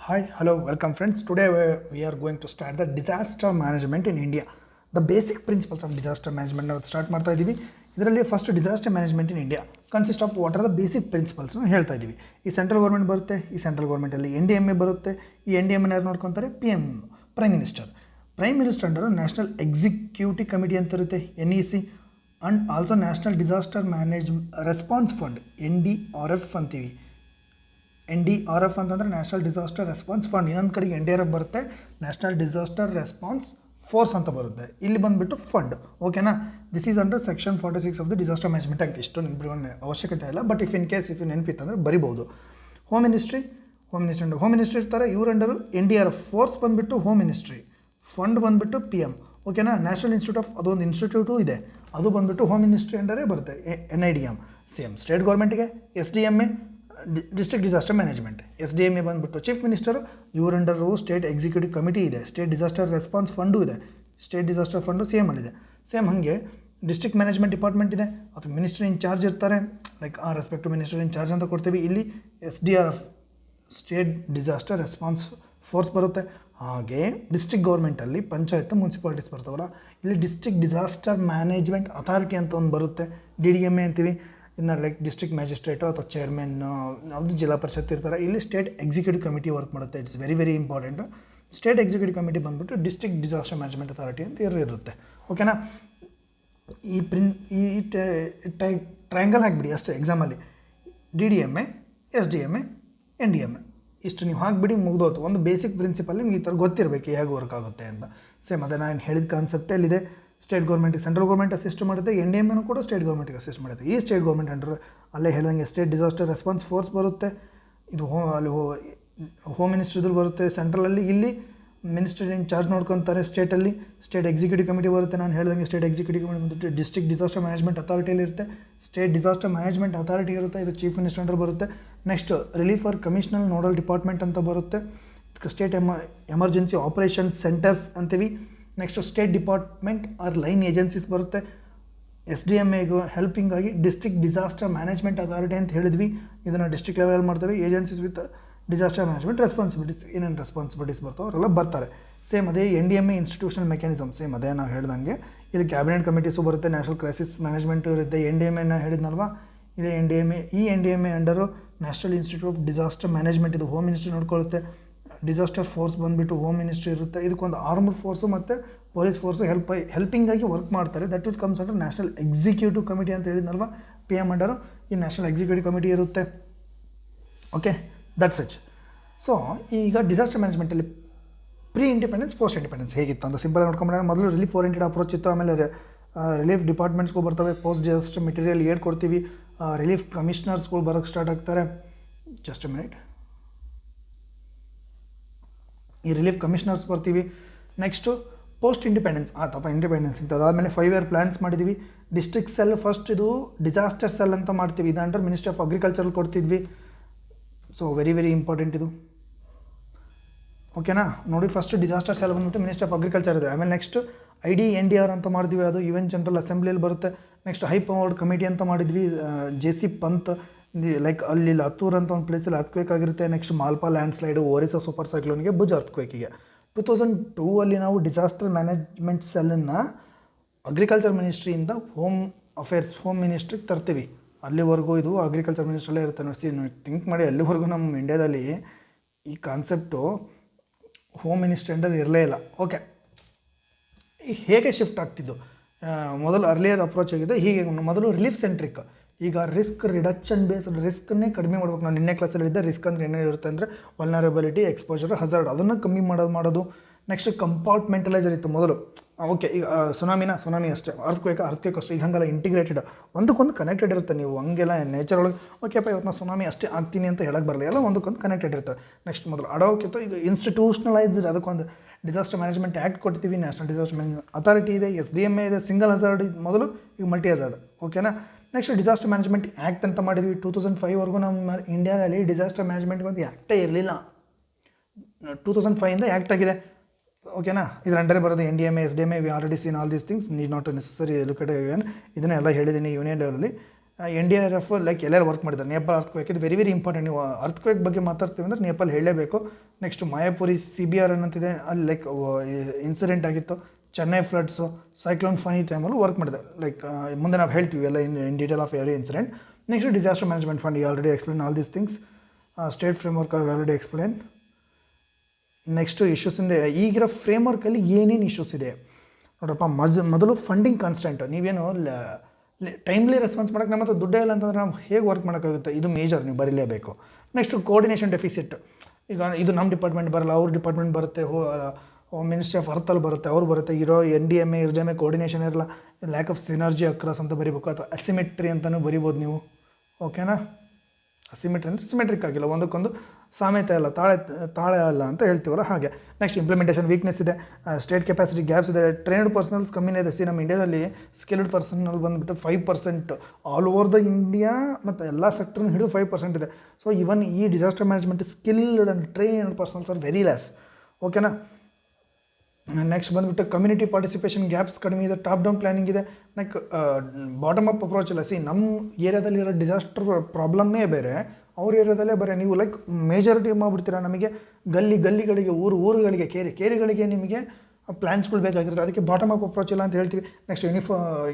Hi, hello, welcome friends. Today we are going to start the disaster management in India. The basic principles of disaster management ನಾವು start ಮಾಡ್ತಾ ಇದ್ದೀವಿ. ಇದರಲ್ಲಿ first disaster management in India consist of what are the basic ಪ್ರಿನ್ಸಿಪಲ್ಸ್ನ ಹೇಳ್ತಾ ಇದ್ದೀವಿ. ಈ central government ಬರುತ್ತೆ, ಈ ಸೆಂಟ್ರಲ್ ಗೌರ್ಮೆಂಟಲ್ಲಿ NDMA ಬರುತ್ತೆ. ಈ NDMA ಯಾರು ನೋಡ್ಕೊತಾರೆ? PM, prime minister. Prime minister under national executive committee ಅಂತ ಇರುತ್ತೆ, NEC, and also national disaster response fund, NDRF ಅಂತೀವಿ. NDRF ಅಂತಂದರೆ ನ್ಯಾಷನಲ್ ಡಿಸಾಸ್ಟರ್ ರೆಸ್ಪಾನ್ಸ್ ಫಂಡ್. ಇನ್ನೊಂದು ಕಡೆಗೆ NDRF ಬರುತ್ತೆ, ನ್ಯಾಷನಲ್ ಡಿಸಾಸ್ಟರ್ ರೆಸ್ಪಾನ್ಸ್ ಫೋರ್ಸ್ ಅಂತ ಬರುತ್ತೆ. ಇಲ್ಲಿ ಬಂದುಬಿಟ್ಟು ಫಂಡ್. ಓಕೆನಾ? This is under section 46 of the disaster management act. ಇಷ್ಟು ನೆನಪಿನ ಅವಶ್ಯಕತೆ ಇಲ್ಲ, but if in case if ನೆನಪಿತ್ತಂದರೆ ಬರಿಬೋದು. ಹೋಮ್ ಮಿನಿಸ್ಟ್ರಿ ಇರ್ತಾರೆ, ಇವ್ರ ಅಂಡರು NDRF. ಫೋರ್ಸ್ ಬಂದುಬಿಟ್ಟು ಹೋಮ್ ಮಿನಿಸ್ಟ್ರಿ, ಫಂಡ್ ಬಂದುಬಿಟ್ಟು PM. ಓಕೆನಾ? ನ್ಯಾಷನಲ್ ಇನ್ಸ್ಟಿಟ್ಯೂಟ್ ಆಫ್ ಅದೊಂದು ಇನ್ಸ್ಟಿಟ್ಯೂಟು ಇದೆ, ಅದು ಬಂದುಬಿಟ್ಟು ಹೋಮ್ ಮಿನಿಸ್ಟ್ರಿ ಅಂಡರೇ ಬರುತ್ತೆ. NIDM. ಸೇಮ್ ಸ್ಟೇಟ್ ಗೌರ್ಮೆಂಟಿಗೆ SDMA, district disaster management. SDMA ಬಂದುಬಿಟ್ಟು ಚೀಫ್ ಮಿನಿಸ್ಟರು, ಇವ್ರ ಅಂಡರು ಸ್ಟೇಟ್ ಎಕ್ಸಿಕ್ಯೂಟಿವ್ ಕಮಿಟಿ ಇದೆ, ಸ್ಟೇಟ್ ಡಿಸಾಸ್ಟರ್ ರೆಸ್ಪಾನ್ಸ್ ಫಂಡು ಇದೆ, ಸ್ಟೇಟ್ ಡಿಸಾಸ್ಟರ್ ಫಂಡು CMಲ್ಲಿದೆ. ಸೇಮ್ ಹಾಗೆ ಡಿಸ್ಟ್ರಿಕ್ಟ್ ಮ್ಯಾನೇಜ್ಮೆಂಟ್ ಡಿಪಾರ್ಟ್ಮೆಂಟ್ ಇದೆ, ಅಥವಾ ಮಿನಿಸ್ಟರ್ ಇನ್ ಚಾರ್ಜ್ ಇರ್ತಾರೆ, ಲೈಕ್ ಆ respect to minister in charge ಅಂತ ಕೊಡ್ತೀವಿ. ಇಲ್ಲಿ SDRF, state disaster response force ಬರುತ್ತೆ. ಹಾಗೆ ಡಿಸ್ಟ್ರಿಕ್ಟ್ ಗೌರ್ಮೆಂಟಲ್ಲಿ ಪಂಚಾಯತ್ ಮುನ್ಸಿಪಾಲಿಟೀಸ್ ಬರ್ತಾವಲ್ಲ, ಇಲ್ಲಿ ಡಿಸ್ಟ್ರಿಕ್ಟ್ ಡಿಸಾಸ್ಟರ್ ಮ್ಯಾನೇಜ್ಮೆಂಟ್ ಅಥಾರಿಟಿ ಅಂತ ಒಂದು ಬರುತ್ತೆ, DDMA ಅಂತೀವಿ. ಇನ್ನು ಲೈಕ್ ಡಿಸ್ಟ್ರಿಕ್ಟ್ ಮ್ಯಾಜಿಸ್ಟ್ರೇಟು ಅಥವಾ ಚೇರ್ಮನ್, ಯಾವುದು ಜಿಲ್ಲಾ ಪರಿಷತ್ ಇರ್ತಾರೆ. ಇಲ್ಲಿ ಸ್ಟೇಟ್ ಎಕ್ಸಿಕ್ಯೂಟಿವ್ ಕಮಿಟಿ ವರ್ಕ್ ಮಾಡುತ್ತೆ. It's very very important. State executive committee ಬಂದುಬಿಟ್ಟು ಡಿಸ್ಟ್ರಿಕ್ಟ್ ಡಿಸಾಸ್ಟರ್ ಮ್ಯಾನೇಜ್ಮೆಂಟ್ ಅಥಾರಿಟಿ ಅಂತ ಇರುತ್ತೆ. ಓಕೆನಾ? ಈ ಟ್ರಯಾಂಗಲ್ ಹಾಕಿಬಿಡಿ ಅಷ್ಟೇ ಎಕ್ಸಾಮಲ್ಲಿ. DDMA, SDMA, NDMA ಇಷ್ಟು ನೀವು ಹಾಕಿಬಿಡಿ, ಮುಗ್ದೋತು. ಒಂದು ಬೇಸಿಕ್ ಪ್ರಿನ್ಸಿಪಲ್ ನಿಮ್ಗೆ ಈ ಥರ ಗೊತ್ತಿರಬೇಕು ಹೇಗೆ ವರ್ಕ್ ಆಗುತ್ತೆ ಅಂತ. ಸೇಮ್ ಅದೇ ನಾನು ಹೇಳಿದ ಕಾನ್ಸೆಪ್ಟಲ್ಲಿದೆ. ಸ್ಟೇಟ್ ಗೌರ್ಮೆಂಟಿಗೆ ಸೆಂಟ್ರಲ್ ಗೌರ್ಮೆಂಟ್ ಅಸಿಸ್ಟ್ ಮಾಡುತ್ತೆ, NDMA ಕೂಡ ಸ್ಟೇಟ್ ಗೌರ್ಮೆಂಟಿಗೆ ಅಸಿಸ್ಟ್ ಮಾಡುತ್ತೆ. ಈ ಸ್ಟೇಟ್ ಗೌರ್ಮೆಂಟ್ ಅಂಡರ್ ಅಲ್ಲೇ ಹೇಳಿದಂಗೆ ಸ್ಟೇಟ್ ಡಿಸಾಸ್ಟರ್ ರೆಸ್ಪಾನ್ಸ್ ಫೋರ್ಸ್ ಬರುತ್ತೆ. ಇದು ಅಲ್ಲಿ ಹೋಮ್ ಮಿನಿಸ್ಟ್ರಿದ್ರು ಬರುತ್ತೆ ಸೆಂಟ್ರಲಲ್ಲಿ. ಇಲ್ಲಿ ಮಿನಿಸ್ಟರ್ ಇನ್ ಚಾರ್ಜ್ ನೋಡ್ಕೊತಾರೆ. ಸ್ಟೇಟಲ್ಲಿ ಸ್ಟೇಟ್ ಎಕ್ಸಿಕ್ಯೂಟಿವ್ ಕಮಿಟಿ ಬರುತ್ತೆ. ನಾನು ಹೇಳಿದಂಗೆ ಸ್ಟೇಟ್ ಎಕ್ಸಿಕ್ಯೂಟಿವ್ ಕಮಿಟಿ ಬಂದುಬಿಟ್ಟು ಡಿಸ್ಟ್ರಿಕ್ಟ್ ಡಿಸಾಸ್ಟರ್ ಮ್ಯಾನೇಜ್ಮೆಂಟ್ ಅಥಾರಿಟಿಯಲ್ಲಿ ಇರುತ್ತೆ. ಸ್ಟೇಟ್ ಡಿಸಾಸ್ಟರ್ ಮ್ಯಾನೇಜ್ಮೆಂಟ್ ಅಥಾರಿಟಿ ಇರುತ್ತೆ, ಇದು ಚೀಫ್ ಮಿನಿಸ್ಟರ್ ಅಂಡರ್ ಬರುತ್ತೆ. ನೆಕ್ಸ್ಟ್ ರಿಲೀಫ್ ಆರ್ ಕಮಿಷನಲ್ ನೋಡಲ್ ಡಿಪಾರ್ಟ್ಮೆಂಟ್ ಅಂತ ಬರುತ್ತೆ. ಸ್ಟೇಟ್ ಎಮರ್ಜೆನ್ಸಿ ಆಪರೇಷನ್ ಸೆಂಟರ್ಸ್ ಅಂತೀವಿ. Next state department or line agencies ಬರುತ್ತೆ. SDMAಗೂ ಹೆಲ್ಪಿಂಗ್ ಆಗಿ ಡಿಸ್ಟ್ರಿಕ್ಟ್ ಡಿಸಾಸ್ಟರ್ ಮ್ಯಾನೇಜ್ಮೆಂಟ್ ಅಥಾರಿಟಿ ಅಂತ ಹೇಳಿದ್ವಿ, ಇದನ್ನು ಡಿಸ್ಟ್ರಿಕ್ಟ್ ಲೆವೆಲಲ್ಲಿ ಮಾಡ್ತೇವೆ. Agencies with disaster management responsibilities, ಏನೇನು ರೆಸ್ಪಾನ್ಸಿಬಿಲಿಟೀಸ್ ಬರ್ತಾವೆ ಅವರೆಲ್ಲ ಬರ್ತಾರೆ. ಸೇಮ್ ಅದೇ NDMA ಇನ್ಸ್ಟಿಟ್ಯೂಷನಲ್ ಮೆಕ್ಯಾನಿಸಮ್. ಸೇಮ್ ಅದೇ ನಾವು ಹೇಳ್ದಂಗೆ ಇಲ್ಲಿ ಕ್ಯಾಬಿನೆಟ್ ಕಮಿಟೀಸು ಬರುತ್ತೆ, ನ್ಯಾಷನಲ್ ಕ್ರೈಸಿಸ್ ಮ್ಯಾನೇಜ್ಮೆಂಟ್ ಇರುತ್ತೆ. NDMA ಹೇಳಿದ್ನಲ್ವಾ, ಇದೇ NDMA. ಈ NDMA ಅಂಡರು national institute of disaster management, ಇದು ಹೋಮ್ ಮಿನಿಸ್ಟ್ರಿ ನೋಡ್ಕೊಳ್ಳುತ್ತೆ. ಡಿಸಾಸ್ಟರ್ ಫೋರ್ಸ್ ಬಂದುಬಿಟ್ಟು ಹೋಮ್ ಮಿನಿಸ್ಟ್ರಿ ಇರುತ್ತೆ. ಇದಕ್ಕೊಂದು ಆರ್ಮ್ಡ್ ಫೋರ್ಸು ಮತ್ತು ಪೊಲೀಸ್ ಫೋರ್ಸು ಹೆಲ್ಪಿಂಗಾಗಿ ವರ್ಕ್ ಮಾಡ್ತಾರೆ. That will comes under national executive committee ಅಂತ ಹೇಳಿದ್ನಲ್ವ, PM ಅಂಡರು ಈ ನ್ಯಾಷನಲ್ ಎಕ್ಸಿಕ್ಯೂಟಿವ್ ಕಮಿಟಿ ಇರುತ್ತೆ. Okay, that's it. ಸೊ ಈಗ ಡಿಸಾಸ್ಟರ್ ಮ್ಯಾನೇಜ್ಮೆಂಟಲ್ಲಿ ಪ್ರೀ ಇಂಡಿಪೆಂಡೆನ್ಸ್, ಪೋಸ್ಟ್ ಇಂಡಿಪೆಂಡೆನ್ಸ್ ಹೇಗಿತ್ತು ಅಂತ ಸಿಂಪಲ್ ನೋಡ್ಕೊಂಡ್ರೆ, ಮೊದಲು ರಿಲೀಫ್ ಓರಿಯೆಂಟೆಡ್ ಅಪ್ರೋಚ್ ಇತ್ತು. ಆಮೇಲೆ ರಿಲೀಫ್ ಡಿಪಾರ್ಟ್ಮೆಂಟ್ಸ್ಗಳು ಬರ್ತವೆ. ಪೋಸ್ಟ್ ಡಿಸಾಸ್ಟರ್ ಮೆಟೀರಿಯಲ್ ಏಡ್ ಕೊಡ್ತೀವಿ. ರಿಲೀಫ್ ಕಮಿಷನರ್ಸ್ಗಳು ಬರೋಕ್ಕೆ ಸ್ಟಾರ್ಟ್ ಆಗ್ತಾರೆ. Just A minute. ಈ ರಿಲೀಫ್ ಕಮಿಷನರ್ಸ್ ಬರ್ತೀವಿ. ನೆಕ್ಸ್ಟು ಪೋಸ್ಟ್ ಇಂಡಿಪೆಂಡೆನ್ಸ್ ಆತಪ್ಪ, ಇಂಡಿಪೆಂಡೆನ್ಸ್ ಇಂಥ ಅದಾದಮೇಲೆ 5 year ಪ್ಲ್ಯಾನ್ಸ್ ಮಾಡಿದ್ವಿ. ಡಿಸ್ಟ್ರಿಕ್ಟ್ ಸೆಲ್ ಫಸ್ಟ್, ಇದು ಡಿಸಾಸ್ಟರ್ ಸೆಲ್ ಅಂತ ಮಾಡ್ತೀವಿ. ಇದು ಅಂಡರ್ ಮಿನಿಸ್ಟ್ರಿ ಆಫ್ ಅಗ್ರಿಕಲ್ಚರಲ್ಲಿ ಕೊಡ್ತಿದ್ವಿ. ಸೊ ವೆರಿ ವೆರಿ ಇಂಪಾರ್ಟೆಂಟ್ ಇದು. ಓಕೆನಾ? ನೋಡಿ, ಫಸ್ಟ್ ಡಿಸಾಸ್ಟರ್ ಸೆಲ್ ಬಂದ್ಬಿಟ್ಟು ಮಿನಿಸ್ಟ್ರಿ ಆಫ್ ಅಗ್ರಿಕಲ್ಚರ್ ಇದೆ. ಆಮೇಲೆ ನೆಕ್ಸ್ಟ್ IDNDR ಅಂತ ಮಾಡಿದ್ವಿ, ಅದು UN ಜನರಲ್ ಅಸೆಂಬ್ಲಿಯಲ್ಲಿ ಬರುತ್ತೆ. ನೆಕ್ಸ್ಟ್ ಹೈ ಪವರ್ಡ್ ಕಮಿಟಿ ಅಂತ ಮಾಡಿದ್ವಿ, JC ಪಂತ್, ಲೈಕ್ ಅಲ್ಲಿ ಲತ್ತೂರ್ ಅಂತ ಒಂದು ಪ್ಲೇಸಲ್ಲಿ ಅರ್ಥಕ್ವೇಕ್ ಆಗಿರುತ್ತೆ. Next Malpa landslide, Orissa super ಸೈಕ್ಲೋನ್ಗೆ, ಭುಜ್ ಅರ್ಥಕ್ವೇಕಿಗೆ. 2002 ನಾವು ಡಿಸಾಸ್ಟರ್ ಮ್ಯಾನೇಜ್ಮೆಂಟ್ ಸೆಲ್ಲನ್ನು ಅಗ್ರಿಕಲ್ಚರ್ ಮಿನಿಸ್ಟ್ರಿಯಿಂದ ಹೋಮ್ ಮಿನಿಸ್ಟ್ರಿಗೆ ತರ್ತೀವಿ. ಅಲ್ಲಿವರೆಗೂ ಇದು ಅಗ್ರಿಕಲ್ಚರ್ ಮಿನಿಸ್ಟ್ರಲ್ಲೇ ಇರುತ್ತೆ. ನೋಡಿ, ಥಿಂಕ್ ಮಾಡಿ, ಅಲ್ಲಿವರೆಗೂ ನಮ್ಮ ಇಂಡಿಯಾದಲ್ಲಿ ಈ ಕಾನ್ಸೆಪ್ಟು ಹೋಮ್ ಮಿನಿಸ್ಟ್ರಿ ಅಂಡರ್ ಇರಲೇ ಇಲ್ಲ. ಓಕೆ, ಹೇಗೆ ಶಿಫ್ಟ್ ಆಗ್ತಿದ್ದು? ಮೊದಲು ಅರ್ಲಿಯರ್ ಅಪ್ರೋಚ್ ಆಗಿದೆ. ಹೀಗೆ ಮೊದಲು ರಿಲೀಫ್ ಸೆಂಟ್ರಿಕ್, ಈಗ ರಿಸ್ಕ್ ರಿಡಕ್ಷನ್ ಬೇಸ್ಡ್, ರಿಸ್ಕನ್ನೇ ಕಡಿಮೆ ಮಾಡ್ಬೇಕು. ನಾನು ನಿನ್ನೆ ಕ್ಲಾಸಲ್ಲಿ ಇದ್ದೆ, ರಿಸ್ಕ್ ಅಂದರೆ ಏನೇ ಇರುತ್ತೆ ಅಂದರೆ ವಲ್ನರಬಿಲಿಟಿ, ಎಕ್ಸ್ಪೋಜರ್, ಹಜಾರ್ಡ್, ಅದನ್ನು ಕಮ್ಮಿ ಮಾಡೋದು. ನೆಕ್ಸ್ಟ್ ಕಂಪಾರ್ಟ್ಮೆಂಟಲೈಸರ್ ಇತ್ತು ಮೊದಲು. ಓಕೆ, ಈಗ ಸುನಾಮಿ ಅಷ್ಟೇ, ಅರ್ಥಕ್ವೇಕ್ ಅಷ್ಟೇ. ಈಗ ಹಂಗಲ್ಲ, ಇಂಟಿಗ್ರೇಟೆಡ್, ಒಂದಕ್ಕೊಂದು ಕನೆಕ್ಟೆಡ್ ಇರುತ್ತೆ. ನೀವು ಹಂಗೆಲ್ಲ ನೇಚರ್ ಒಳಗೆ ಓಕೆಪ್ಪ ಇವತ್ತು ನಾನು ಸುನಾಮಿ ಅಷ್ಟೇ ಆಗ್ತೀನಿ ಅಂತ ಹೇಳಕ್ಕೆ ಬರಲ್ಲ, ಎಲ್ಲ ಒಂದಕ್ಕೊಂದು ಕನೆಕ್ಟೆಡ್ ಇರ್ತವೆ. ನೆಕ್ಸ್ಟ್ ಮೊದಲು ಅಡೋಕಿತ್ತು, ಈಗ ಇನ್ಸ್ಟಿಟ್ಯೂಷನಲೈಸ್ಡ್, ಅದಕ್ಕೊಂದು ಡಿಸಾಸ್ಟರ್ ಮ್ಯಾನೇಜ್ಮೆಂಟ್ ಆ್ಯಕ್ಟ್ ಕೊಡ್ತೀವಿ. ನ್ಯಾಷನಲ್ ಡಿಸಾಸ್ಟರ್ ಮ್ಯಾನೇಜ್ಮೆಂಟ್ ಅಥಾರಿಟಿ ಇದೆ, SDMA ಇದೆ, ಸಿಂಗಲ್ ಹಜಾರ್ಡ್ ಮೊದಲು, ಈಗ ಮಲ್ಟಿ ಹಜಾರ್ಡ್. ಓಕೆನಾ? ನೆಕ್ಸ್ಟ್ ಡಿಸಾಸ್ಟರ್ ಮ್ಯಾನೇಜ್ಮೆಂಟ್ ಆ್ಯಕ್ಟ್ ಅಂತ ಮಾಡಿದ್ವಿ. 2005ವರೆಗೂ ನಮ್ಮ ಇಂಡಿಯಾದಲ್ಲಿ ಡಿಸಾಸ್ಟರ್ ಮ್ಯಾನೇಜ್ಮೆಂಟ್ಗೆ ಒಂದು ಆ್ಯಕ್ಟೇ ಇರಲಿಲ್ಲ. 2005 ಆ್ಯಕ್ಟ್ ಆಗಿದೆ. ಓಕೆನಾ? ಇದ್ರ ಅಂಡರೇ ಬರೋದು NDMA, SDMA. We already seen all these things, need not necessary look at even. ಇದನ್ನೆಲ್ಲ ಹೇಳಿದ್ದೀನಿ ಯೂನಿಯನ್ ಲೆವೆಲಲ್ಲಿ. NDRF ಲೈಕ್ ಎಲ್ಲೆಲ್ಲಿ ವರ್ಕ್ ಮಾಡಿದ್ದಾರೆ. ನೇಪಾಳ ಅರ್ಥಕ್ವೇಕ್ ಇದು ವೆರಿ ವೆರಿ ಇಂಪಾರ್ಟೆಂಟ್. ನೀವು ಅರ್ಥಕ್ವೇಕ್ ಬಗ್ಗೆ ಮಾತಾಡ್ತೀವಿ ಅಂದರೆ ನೇಪಾಳ ಹೇಳಲೇಬೇಕು. ನೆಕ್ಸ್ಟ್ ಮಾಯಾಪುರಿ CBR ಅನ್ನಂತಿದೆ, ಅಲ್ಲಿ ಲೈಕ್ ಇನ್ಸಿಡೆಂಟ್ ಆಗಿತ್ತು. ಚೆನ್ನೈ ಫ್ಲಡ್ಸು, ಸೈಕ್ಲೋನ್ ಫನಿ ಟೈಮಲ್ಲೂ ವರ್ಕ್ ಮಾಡಿದೆ. ಲೈಕ್ ಮುಂದೆ ನಾವು ಹೇಳ್ತೀವಿ ಎಲ್ಲ in detail of every incident. Next disaster management fund, you already explain all these things. State framework I already explain. Next ಇಶ್ಯೂಸಿಂದ ಈಗಿರೋ ಫ್ರೇಮ್ವರ್ಕಲ್ಲಿ ಏನೇನು ಇಶ್ಯೂಸ್ ಇದೆ ನೋಡ್ರಪ್ಪ. ಮೊದಲು ಫಂಡಿಂಗ್ ಕಾನ್ಸ್ಟೆಂಟ್. ನೀವೇನು ಟೈಮ್ಲಿ ರೆಸ್ಪಾನ್ಸ್ ಮಾಡೋಕ್ಕೆ ನಮ್ಮ ಹತ್ರ ದುಡ್ಡೇ ಇಲ್ಲ ಅಂತಂದರೆ ನಾವು ಹೇಗೆ ವರ್ಕ್ ಮಾಡೋಕ್ಕಾಗುತ್ತೆ, ಇದು ಮೇಜರ್, ನೀವು ಬರೀಲೇಬೇಕು. Next coordination deficit. ಈಗ ಇದು ನಮ್ಮ ಡಿಪಾರ್ಟ್ಮೆಂಟ್ ಬರಲ್ಲ, ಅವ್ರ ಡಿಪಾರ್ಟ್ಮೆಂಟ್ ಬರುತ್ತೆ, ಮಿನಿಸ್ಟ್ರಿ ಆಫ್ ಅರ್ಥಲ್ಲಿ ಬರುತ್ತೆ, ಅವ್ರು ಬರುತ್ತೆ. ಇರೋ NDMA SDMA ಕೋಆರ್ಡಿನೇಷನ್ ಇರಲ್ಲ, ಲ್ಯಾಕ್ ಆಫ್ ಸಿನರ್ಜಿ ಅಕ್ರಾಸ್ ಅಂತ ಬರೀಬೇಕು, ಅಥವಾ ಅಸಿಮೆಟ್ರಿ ಅಂತಲೂ ಬರಿಬೋದು ನೀವು. ಓಕೆನಾ? ಅಸಿಮೆಟ್ರಿ ಅಂದರೆ ಸಿಮೆಟ್ರಿಕ್ ಆಗಿಲ್ಲ, ಒಂದಕ್ಕೊಂದು ಸಾಮ್ಯತೆ ಅಲ್ಲ, ತಾಳೆ ಅಲ್ಲ ಅಂತ ಹೇಳ್ತೀವಲ್ಲ ಹಾಗೆ. ನೆಕ್ಸ್ಟ್ ಇಂಪ್ಲಿಮೆಂಟೇಷನ್ ವೀಕ್ನೆಸ್ ಇದೆ, ಸ್ಟೇಟ್ ಕೆಪಾಸಿಟಿ ಗ್ಯಾಪ್ಸ್ ಇದೆ, ಟ್ರೈನ್ಡ್ ಪರ್ಸನಲ್ಸ್ ಕಮ್ಮಿನೇ ಇದೆ. ನಮ್ಮ ಇಂಡಿಯಾದಲ್ಲಿ ಸ್ಕಿಲ್ಡ್ ಪರ್ಸನಲ್ ಬಂದುಬಿಟ್ಟು 5% ಆಲ್ ಓವರ್ ದ ಇಂಡಿಯಾ, ಮತ್ತು ಎಲ್ಲ ಸೆಕ್ಟರ್ನ ಹಿಡಿದು 5% ಇದೆ. ಸೊ ಇವನ್ ಈ disaster management skilled and trained personals are very less. ಓಕೆನಾ? ನೆಕ್ಸ್ಟ್ ಬಂದುಬಿಟ್ಟು ಕಮ್ಯುನಿಟಿ ಪಾರ್ಟಿಸಿಪೇಷನ್ ಗ್ಯಾಪ್ಸ್ ಕಡಿಮೆ ಇದೆ, ಟಾಪ್ ಡೌನ್ ಪ್ಲಾನಿಂಗ್ ಇದೆ. ಲೈಕ್ ಬಾಟಮ್ ಅಪ್ ಅಪ್ರೋಚ್ ಇಲ್ಲ. ನಮ್ಮ ಏರಿಯಾದಲ್ಲಿರೋ ಡಿಸಾಸ್ಟರ್ ಪ್ರಾಬ್ಲಮ್ಮೇ ಬೇರೆ, ಅವ್ರ ಏರಿಯಾದಲ್ಲೇ ಬರೀ ನೀವು ಲೈಕ್ ಮೇಜಾರಿಟಿ ಮಾಡಿಬಿಡ್ತೀರಾ. ನಮಗೆ ಗಲ್ಲಿಗಳಿಗೆ ಊರುಗಳಿಗೆ ಕೇರಿಗಳಿಗೆ ನಿಮಗೆ ಪ್ಲ್ಯಾನ್ಸ್ಗಳು ಬೇಕಾಗಿರುತ್ತೆ, ಅದಕ್ಕೆ ಬಾಟಮ್ ಅಪ್ ಅಪ್ರೋಚ್ ಇಲ್ಲ ಅಂತ ಹೇಳ್ತೀವಿ. ನೆಕ್ಸ್ಟ್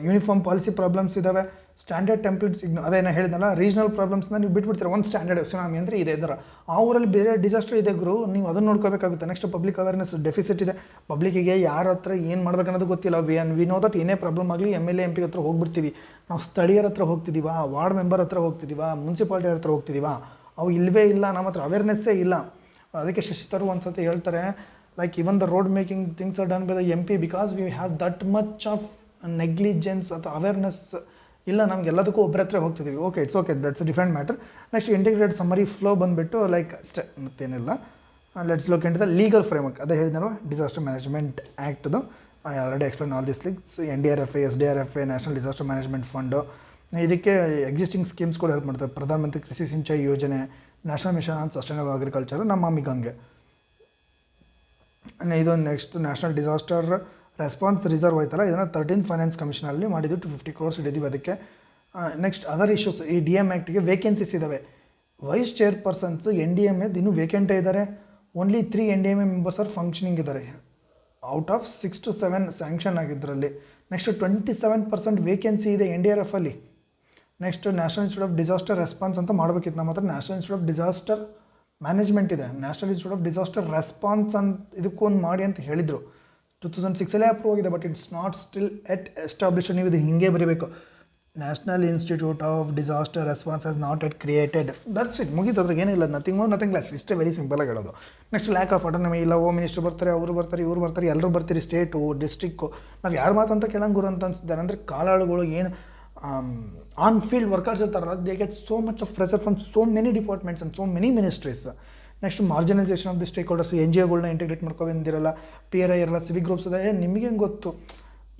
ಯೂನಿಫಾರ್ಮ್ ಪಾಲಿಸಿ ಪ್ರಾಬ್ಲಮ್ಸ್ ಇದ್ದಾವೆ, ಸ್ಟ್ಯಾಂಡರ್ಡ್ ಟೆಂಪ್ಲೇಟ್ಸ್ ಅದೇನೋ ಹೇಳಿದ್ನಲ್ಲ, ರೀಜ್ನಲ್ ಪ್ರಾಬ್ಲಮ್ಸ್ನ ನೀವು ಬಿಟ್ಬಿಡ್ತೀರಾ. ಒಂದು ಸ್ಟ್ಯಾಂಡರ್ಡ್ ಸುನಾಮಿ ಅಂದರೆ ಇದೆ ಇದರ, ಆ ಊರಲ್ಲಿ ಬೇರೆ ಡಿಸಾಸ್ಟರ್ ಇದೆ ಗುರು, ನೀವು ಅದನ್ನು ನೋಡ್ಕೋಬೇಕಾಗುತ್ತೆ. ನೆಕ್ಸ್ಟ್ ಪಬ್ಲಿಕ್ ಅವೇರ್ನೆಸ್ ಡೆಫಿಸಿಟ್ ಇದೆ. ಪಬ್ಲಿಕ್ಕಿಗೆ ಯಾರ ಹತ್ರ ಏನು ಮಾಡ್ಬೇಕನ್ನೋದು ಗೊತ್ತಿಲ್ಲ. ವಿ ನೋ ದಟ್ ಏನೇ ಪ್ರಾಬ್ಲಮ್ ಆಗಲಿ MLA MP ಹತ್ರ ಹೋಗ್ಬಿಡ್ತೀವಿ, ನಾವು ಸ್ಥಳೀಯರ ಹತ್ರ ಹೋಗ್ತಿದ್ದೀವಾ, ವಾರ್ಡ್ ಮೆಂಬರ್ ಹತ್ರ ಹೋಗ್ತಿದ್ದೀವಾ, ಮುನ್ಸಿಪಾಲ್ಟಿ ಹತ್ರ ಹೋಗ್ತಿದ್ದೀವಾ, ಅವು ಇಲ್ಲವೇ ಇಲ್ಲ, ನಮ್ಮ ಹತ್ರ ಅವೇರ್ನೆಸ್ಸೇ ಇಲ್ಲ. ಅದಕ್ಕೆ ಶಶಿತರು ಒಂದು ಸತಿ ಹೇಳ್ತಾರೆ, like even the road making things are done by the MP because we have that much of negligence ಅಥವಾ ಅವೇರ್ನೆಸ್ ಇಲ್ಲ, ನಮ್ಗೆ ಎಲ್ಲದಕ್ಕೂ ಒಬ್ಬರ ಹತ್ರ ಹೋಗ್ತಿದ್ದೀವಿ. Okay, it's okay, that's a different matter. Next integrated summary flow ಬಂದುಬಿಟ್ಟು ಲೈಕ್ ಅಷ್ಟೇ, ಮತ್ತೇನಿಲ್ಲ. Let's look into the legal framework. ಅದೇ ಹೇಳಿದ್ನಲ್ವ, ಡಿಸಾಸ್ಟರ್ ಮ್ಯಾನೇಜ್ಮೆಂಟ್ ಆ್ಯಕ್ಟ್ದು I already explain all this things. NDRF, SDRF, national disaster management fund, ಇದಕ್ಕೆ existing ಸ್ಕೀಮ್ಸ್ಗಳು help ಮಾಡ್ತಾರೆ. Pradhan Mantri Krishi Sinchayee Yojana, national mission on sustainable agriculture, ನಮ್ಮ ಮಮ್ಮಿಗಂಗೆ. ಇದು next national disaster response reserve ಆಯ್ತಲ್ಲ, ಇದನ್ನು 13th ಫೈನಾನ್ಸ್ ಕಮಿಷನಲ್ಲಿ ಮಾಡಿದ್ದು 250 crores ಇಟ್ಟಿದ್ದೀವಿ ಅದಕ್ಕೆ. ನೆಕ್ಸ್ಟ್ ಅದರ್ ಇಶ್ಯೂಸ್, ಈ DMA ಆ್ಯಕ್ಟಿಗೆ ವೇಕೆನ್ಸೀಸ್ ಇದ್ದಾವೆ. ವೈಸ್ ಚೇರ್ಪರ್ಸನ್ಸ್ NDMA ಇನ್ನೂ ವೇಕೆಂಟೇ ಇದ್ದಾರೆ. Only 3 NDMA members are functioning ಇದ್ದಾರೆ ಔಟ್ ಆಫ್ 6 to 7 ಸ್ಯಾಂಕ್ಷನ್ ಆಗಿದ್ದರಲ್ಲಿ. ನೆಕ್ಸ್ಟ್ 27% ವೇಕೆನ್ಸಿ ಇದೆ NDRF ಅಲ್ಲಿ. Next national institute of disaster response ಅಂತ ಮಾಡಬೇಕಿತ್ತು ನಮ್ಮ ಹತ್ರ. National institute of disaster management ಇದೆ, national institute of disaster response ಅಂತ ಇದಕ್ಕೊಂದು ಮಾಡಿ ಅಂತ ಹೇಳಿದರು. 2006 ಅಪ್ರೂವ್ ಆಗಿದೆ, but it's not still at establish. ನೀವು ಇದು ಹಿಂಗೆ ಬರೀಬೇಕು, national institute of disaster response has not at created. That's it, ಮುಗಿದು ಅದ್ರಾಗ ಏನಿಲ್ಲ, ನಥಿಂಗ್ ಮೋರ್ ನಥಿಂಗ್ ಲೆಸ್. ಇಷ್ಟೇ ವೆರಿ ಸಿಂಪಲಾಗಿ ಹೇಳೋದು. ನೆಕ್ಸ್ಟ್ ಲ್ಯಾಕ್ ಆಫ್ ಆಟೋನಮಿ ಇಲ್ಲ, ಹೋಮ್ ಮಿನಿಸ್ಟರ್ ಬರ್ತಾರೆ, ಅವರು ಬರ್ತಾರೆ, ಇವ್ರು ಬರ್ತಾರೆ, ಎಲ್ಲರೂ ಬರ್ತೀರಿ, ಸ್ಟೇಟು ಡಿಸ್ಟ್ರಿಕ್ಕು. ನಾವು ಯಾರು ಮಾತಂತ ಕೇಳಂಗುರು ಅಂತ ಅನಿಸ್ತಿದ್ದಾರೆ ಅಂದರೆ ಕಾಲಾಳುಗಳು ಏನು ಆನ್ ಫೀಲ್ಡ್ ವರ್ಕರ್ಸ್ ಇರ್ತಾರಲ್ಲ, they get so much of pressure from so many departments and so many ministries. Next marginalisation of the stakeholders, NGOಗಳನ್ನ ಇಂಟಿಗ್ರೇಟ್ ಮಾಡ್ಕೊಂಡಿರಲ್ಲ, PRI ಇರಲ್ಲ, ಸಿವಿಕ್ ಗ್ರೂಪ್ಸ್ ಇದೆ. ನಿಮಗೆ ಹೆಂಗೆ ಗೊತ್ತು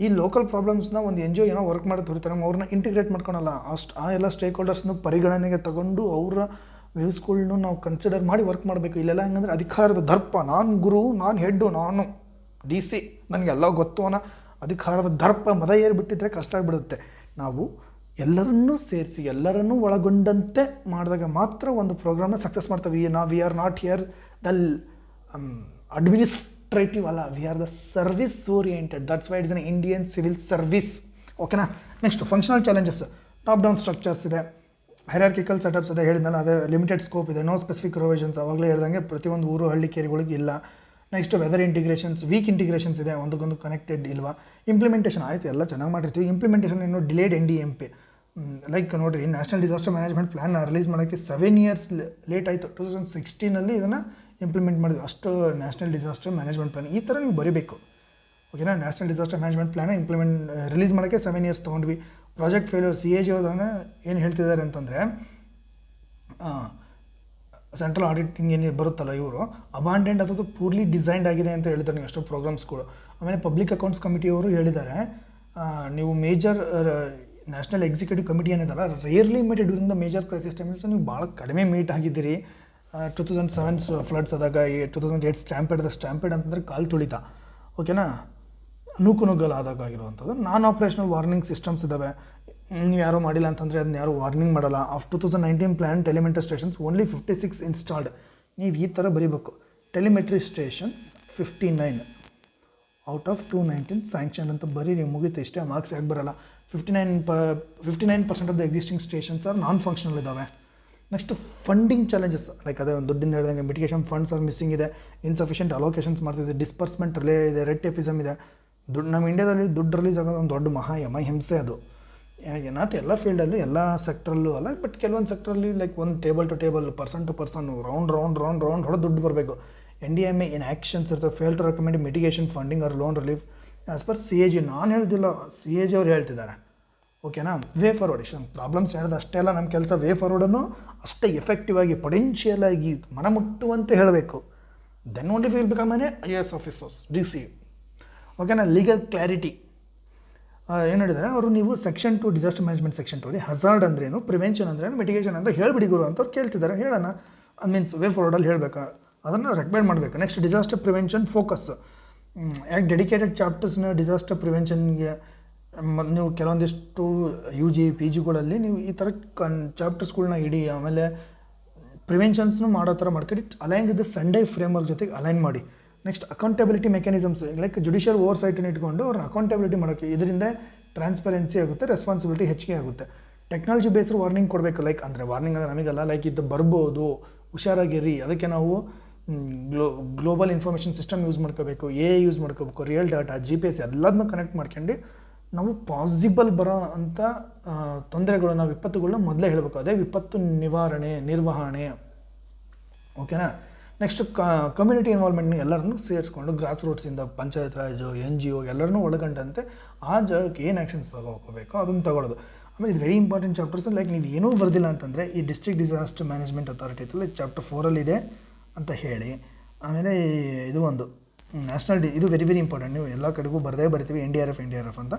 ಈ ಲೋಕಲ್ ಪ್ರಾಬ್ಲಮ್ಸ್ನ ಒಂದು NGO ಏನೋ ವರ್ಕ್ ಮಾಡೋದು ಹೊರಿತಾರೆ, ಅವ್ರನ್ನ ಇಂಟಿಗ್ರೇಟ್ ಮಾಡ್ಕೊಳಲ್ಲ. ಆ ಎಲ್ಲ ಸ್ಟೇಕ್ ಹೋಲ್ಡರ್ಸ್ನ ಪರಿಗಣನೆಗೆ ತಗೊಂಡು ಅವರ ವ್ಯೂಸ್ಗಳ್ನು ನಾವು ಕನ್ಸಿಡರ್ ಮಾಡಿ ವರ್ಕ್ ಮಾಡಬೇಕು. ಇಲ್ಲೆಲ್ಲ ಹೆಂಗಂದ್ರೆ ಅಧಿಕಾರದ ದರ್ಪ, ನಾನು ಗುರು, ನಾನು ಹೆಡ್ಡು, ನಾನು DC, ನನಗೆಲ್ಲ ಗೊತ್ತು ಅನ್ನೋ ಅಧಿಕಾರದ ದರ್ಪ ಮದ ಏರಿಬಿಟ್ಟಿದ್ರೆ ಕಷ್ಟ ಆಗಿಬಿಡುತ್ತೆ. ನಾವು ಎಲ್ಲರನ್ನೂ ಸೇರಿಸಿ ಎಲ್ಲರನ್ನೂ ಒಳಗೊಂಡಂತೆ ಮಾಡಿದಾಗ ಮಾತ್ರ ಒಂದು ಪ್ರೋಗ್ರಾಮ್ನ ಸಕ್ಸಸ್ ಮಾಡ್ತೀವಿ. We are not here the administrative ಅಲ್ಲ, we are the service oriented. That's why it's an Indian civil service. ಓಕೆನಾ? Next functional challenges, top down structures ಇದೆ, ಹೈರಾರ್ಕಿಕಲ್ ಸೆಟಪ್ಸ್ ಇದೆ, ಹೇಳಿದ್ನಲ್ಲ ಅದೇ ಲಿಮಿಟೆಡ್ ಸ್ಕೋಪ್ ಇದೆ, ನೋ ಸ್ಪೆಸಿಫಿಕ್ ಪ್ರೊವಿಷನ್ಸ್, ಆವಾಗಲೇ ಹೇಳ್ದಂಗೆ ಪ್ರತಿಯೊಂದು ಊರು ಹಳ್ಳಿ ಕೇರಿಗಳಿಗೆ ಇಲ್ಲ. Next weather integrations, weak integrations ಇದೆ, ಒಂದಕ್ಕೊಂದು ಕನೆಕ್ಟೆಡ್ ಇಲ್ವಾ. ಇಂಪ್ಲಿಮೆಂಟೇಷನ್ ಆಯಿತು, ಎಲ್ಲ ಚೆನ್ನಾಗಿ ಮಾಡಿರ್ತೀವಿ. ಇಂಪ್ಲಿಮೆಂಟೇಷನ್ ಇನ್ನೂ ಡಿಲೇಡ್ NDMP. ಲೈಕ್ ನೋಡಿರಿ, ನ್ಯಾಷನಲ್ ಡಿಸಾಸ್ಟರ್ ಮ್ಯಾನೇಜ್ಮೆಂಟ್ ಪ್ಲ್ಯಾನ್ನ ರಿಲೀಸ್ ಮಾಡೋಕ್ಕೆ 7 years ಲೇಟ್ ಆಯಿತು. 2016 ಇದನ್ನು ಇಂಪ್ಲಿಮೆಂಟ್ ಮಾಡಿದ್ವಿ. ಅಷ್ಟು ನ್ಯಾಷನಲ್ ಡಿಸಾಸ್ಟರ್ ಮ್ಯಾನೇಜ್ಮೆಂಟ್ ಪ್ಲ್ಯಾನ್ ಈ ಥರ ನೀವು ಬರೀಬೇಕು. ಓಕೆನಾ? ನ್ಯಾಷನಲ್ ಡಿಸಾಸ್ಟರ್ ಮ್ಯಾನೇಜ್ಮೆಂಟ್ ಪ್ಲ್ಯಾನ ರಿಲೀಸ್ ಮಾಡೋಕ್ಕೆ 7 years ತೊಗೊಂಡ್ವಿ. ಪ್ರಾಜೆಕ್ಟ್ ಫೇಲ್ಯೂರ್, CAG ಅವ್ರನ್ನ ಏನು ಹೇಳ್ತಿದ್ದಾರೆ ಅಂತಂದರೆ, ಸೆಂಟ್ರಲ್ ಆಡಿಟಿಂಗ್ ಏನು ಬರುತ್ತಲ್ಲ ಇವರು, ಅಬಾಂಡೆಂಟ್ ಅಥವಾ ಪೂರ್ಲಿ ಡಿಸೈನ್ಡ್ ಆಗಿದೆ ಅಂತ ಹೇಳಿದ್ದಾರೆ ನೀವು ಎಷ್ಟೋ ಪ್ರೋಗ್ರಾಮ್ಸ್ಗಳು. ಆಮೇಲೆ ಪಬ್ಲಿಕ್ ಅಕೌಂಟ್ಸ್ ಕಮಿಟಿಯವರು ಹೇಳಿದ್ದಾರೆ, ನೀವು ಮೇಜರ್ ನ್ಯಾಷನಲ್ ಎಕ್ಸಿಕ್ಯೂಟಿವ್ ಕಮಿಟಿ ಏನಿದಲ್ಲ, rarely meeted during the major crisis times ನೀವು ಭಾಳ ಕಡಿಮೆ ಮೀಟ್ ಆಗಿದ್ದೀರಿ. 2007 ಫ್ಲಡ್ಸ್ ಆದಾಗ, 2008 ಸ್ಟ್ಯಾಂಪೇಡ್ ಅಂತಂದರೆ ಕಾಲು ತುಳಿತ. ಓಕೆನಾ? ನೂಕುನುಗ್ಗಲ್ ಆದಾಗ ಆಗಿರುವಂಥದ್ದು. ನಾನ್ ಆಪ್ರೇಷನಲ್ ವಾರ್ನಿಂಗ್ ಸಿಸ್ಟಮ್ಸ್ ಇದ್ದಾವೆ. ನೀವು ಯಾರೂ ಮಾಡಿಲ್ಲ ಅಂತಂದರೆ ಅದನ್ನ ಯಾರು ವಾರ್ನಿಂಗ್ ಮಾಡಲ್ಲ. Of 2019 plan telemetry stations only 56 installed. ನೀವು ಈ ಥರ ಬರೀಬೇಕು, telemetry stations 59 out of 219 sanction ಅಂತ ಬರೀರಿ, ಮುಗಿತು. ಇಷ್ಟೇ, ಮಾರ್ಕ್ಸ್ ಯಾಕೆ ಬರಲ್ಲ. 59% of the existing stations are non functional ಇದ್ದಾವೆ. ನೆಕ್ಸ್ಟ್ ಫಂಡಿಂಗ್ ಚಾಲೆಂಜಸ್, ಲೈಕ್ ಅದೇ ಒಂದು ದುಡ್ಡಿಂದ ಹೇಳಿದಂಗೆ ಮಿಟಿಗೇಷನ್ ಫಂಡ್ಸ್ ಆರ್ ಮಿಸ್ಸಿಂಗ್ ಇದೆ, ಇನ್ಸಫಿಷಿಯೆಂಟ್ ಅಲೋಕೇಶನ್ಸ್ ಮಾಡ್ತಿದೆ, ಡಿಸ್ಪರ್ಸ್ಮೆಂಟ್ ರಿಲೇ ಇದೆ, ರೆಡ್ ಟೇಪಿಸಮ್ ಇದೆ. ನಮ್ಮ ಇಂಡಿಯಾದಲ್ಲಿ ದುಡ್ಡು ರಿಲೀಸ್ ಆಗೋದು ಒಂದು ದೊಡ್ಡ ಹಿಂಸೆ ಅದು. ನಾಟ್ ಎಲ್ಲ ಫೀಲ್ಡಲ್ಲಿ ಎಲ್ಲ ಸೆಕ್ಟ್ರಲ್ಲೂ ಅಲ್ಲ, ಬಟ್ ಕೆಲವೊಂದು ಸೆಕ್ಟ್ರಲ್ಲಿ ಲೈಕ್ ಒಂದು table to table, person to person, round ಹೊಡೆದು ದುಡ್ಡು ಬರಬೇಕು. NDMA ಇನ್ ಆ್ಯಕ್ಷನ್ಸ್ ಇರ್ತವೆ, fail to recommend mitigation funding or loan relief as per CAG. ನಾನು ಹೇಳ್ತಿಲ್ಲ, CAG ಅವ್ರು ಹೇಳ್ತಿದ್ದಾರೆ. ಓಕೆನಾ? ವೇ ಫಾರ್ವರ್ಡ್, ಇಷ್ಟೊಂದು ಪ್ರಾಬ್ಲಮ್ಸ್ ಹೇಳಿದ ಅಷ್ಟೇ ಅಲ್ಲ ನಮ್ಮ ಕೆಲಸ. ವೇ ಫಾರ್ವರ್ಡನ್ನು ಅಷ್ಟೇ ಎಫೆಕ್ಟಿವ್ ಆಗಿ, ಪೊಟೆನ್ಷಿಯಲ್ ಆಗಿ, ಮನಮುಟ್ಟುವಂತೆ ಹೇಳಬೇಕು. Then only will become an IAS officers, DC. ಓಕೆನಾ? ಲೀಗಲ್ ಕ್ಲಾರಿಟಿ ಏನು ಹೇಳಿದರೆ ಅವರು, ನೀವು section 2 disaster management section 2 hazard ಅಂದ್ರೇನು, ಪ್ರಿವೆನ್ಷನ್ ಅಂದ್ರೇನು, ಮಿಟಿಗೇಷನ್ ಅಂತ ಹೇಳಿಬಿಡಿ ಗುರು ಅಂತ ಅವ್ರು ಕೇಳ್ತಿದ್ದಾರೆ. ಹೇಳೋಣ, ಮೀನ್ಸ್ ವೇ ಫಾರ್ವರ್ಡಲ್ಲಿ ಹೇಳಬೇಕಾ, ಅದನ್ನು ರೆಕಮೆಂಡ್ ಮಾಡಬೇಕು. Next disaster prevention focus. ಯಾಕೆ ಡೆಡಿಕೇಟೆಡ್ ಚಾಪ್ಟರ್ಸ್ನ ಡಿಸಾಸ್ಟರ್ ಪ್ರಿವೆನ್ಷನ್ಗೆ ನೀವು ಕೆಲವೊಂದಿಷ್ಟು UG PGಗಳಲ್ಲಿ ನೀವು ಈ ಥರ ಚಾಪ್ಟರ್ಸ್ಗಳ್ನ ಇಡಿ. ಆಮೇಲೆ ಪ್ರಿವೆನ್ಷನ್ಸ್ನು ಮಾಡೋ ಥರ ಮಾಡ್ಕೊಂಡು align with the Sendai framework ಜೊತೆಗೆ ಅಲೈನ್ ಮಾಡಿ. Next accountability mechanisms, like judicial ಓವರ್ ಸೈಟನ್ನು ಇಟ್ಕೊಂಡು ಅವ್ರನ್ನ ಅಕೌಂಟಬಿಲಿಟಿ ಮಾಡೋಕ್ಕೆ, ಇದರಿಂದ ಟ್ರಾನ್ಸ್ಪರೆನ್ಸಿ ಆಗುತ್ತೆ, ರೆಸ್ಪಾನ್ಸಿಬಿಲಿಟಿ ಹೆಚ್ಚಿಗೆ ಆಗುತ್ತೆ. ಟೆಕ್ನಾಲಜಿ ಬೇಸ್ಡ್ ವಾರ್ನಿಂಗ್ ಕೊಡಬೇಕು, ಲೈಕ್ ಅಂದರೆ ವಾರ್ನಿಂಗ್ ಅಂದರೆ ನಮಗಲ್ಲ, ಲೈಕ್ ಇದು ಬರ್ಬೋದು, ಹುಷಾರಾಗಿರಿ. ಅದಕ್ಕೆ ನಾವು ಗ್ಲೋಬಲ್ ಇನ್ಫಾರ್ಮೇಷನ್ ಸಿಸ್ಟಮ್ ಯೂಸ್ ಮಾಡ್ಕೋಬೇಕು, AI ಯೂಸ್ ಮಾಡ್ಕೋಬೇಕು, ರಿಯಲ್ ಡಾಟಾ, GPS ಎಲ್ಲದನ್ನೂ ಕನೆಕ್ಟ್ ಮಾಡ್ಕೊಂಡು ನಾವು ಪಾಸಿಬಲ್ ಬರೋ ಅಂಥ ತೊಂದರೆಗಳು, ವಿಪತ್ತುಗಳನ್ನ ಮೊದಲೇ ಹೇಳಬೇಕು. ಅದೇ ವಿಪತ್ತು ನಿರ್ವಹಣೆ. ಓಕೆನಾ? ನೆಕ್ಸ್ಟ್ ಕಮ್ಯುನಿಟಿ ಇನ್ವಾಲ್ವ್ಮೆಂಟ್ನ ಎಲ್ಲರನ್ನೂ ಸೇರಿಸ್ಕೊಂಡು, ಗ್ರಾಸ್ ರೂಟ್ಸಿಂದ ಪಂಚಾಯತ್ ರಾಜ್, NGO ಎಲ್ಲರನ್ನೂ ಒಳಗೊಂಡಂತೆ ಆ ಜಾಗಕ್ಕೆ ಏನು ಆ್ಯಕ್ಷನ್ಸ್ ತಗೋಬೇಕು ಅದನ್ನು ತಗೊಳ್ಳೋದು. ಆಮೇಲೆ ಇದು ವೆರಿ ಇಂಪಾರ್ಟೆಂಟ್ ಚಾಪ್ಟರ್ಸ್. ಲೈಕ್ ನೀವು ಏನೂ ಬರ್ದಿಲ್ಲ ಅಂತಂದರೆ ಈ ಡಿಸ್ಟ್ರಿಕ್ಟ್ ಡಿಸಾಸ್ಟರ್ ಮ್ಯಾನೇಜ್ಮೆಂಟ್ ಅಥಾರಿಟಿ ಇತ್ತಲ್ಲ, ಚಾಪ್ಟರ್ 4ಅಲ್ಲಿದೆ ಅಂತ ಹೇಳಿ. ಆಮೇಲೆ ಇದು ಒಂದು ನ್ಯಾಷನಲ್ ಇದು ವೆರಿ ಇಂಪಾರ್ಟೆಂಟ್. ನೀವು ಎಲ್ಲ ಕಡೆಗೂ ಬರ್ತೀವಿ NDRF ಅಂತ.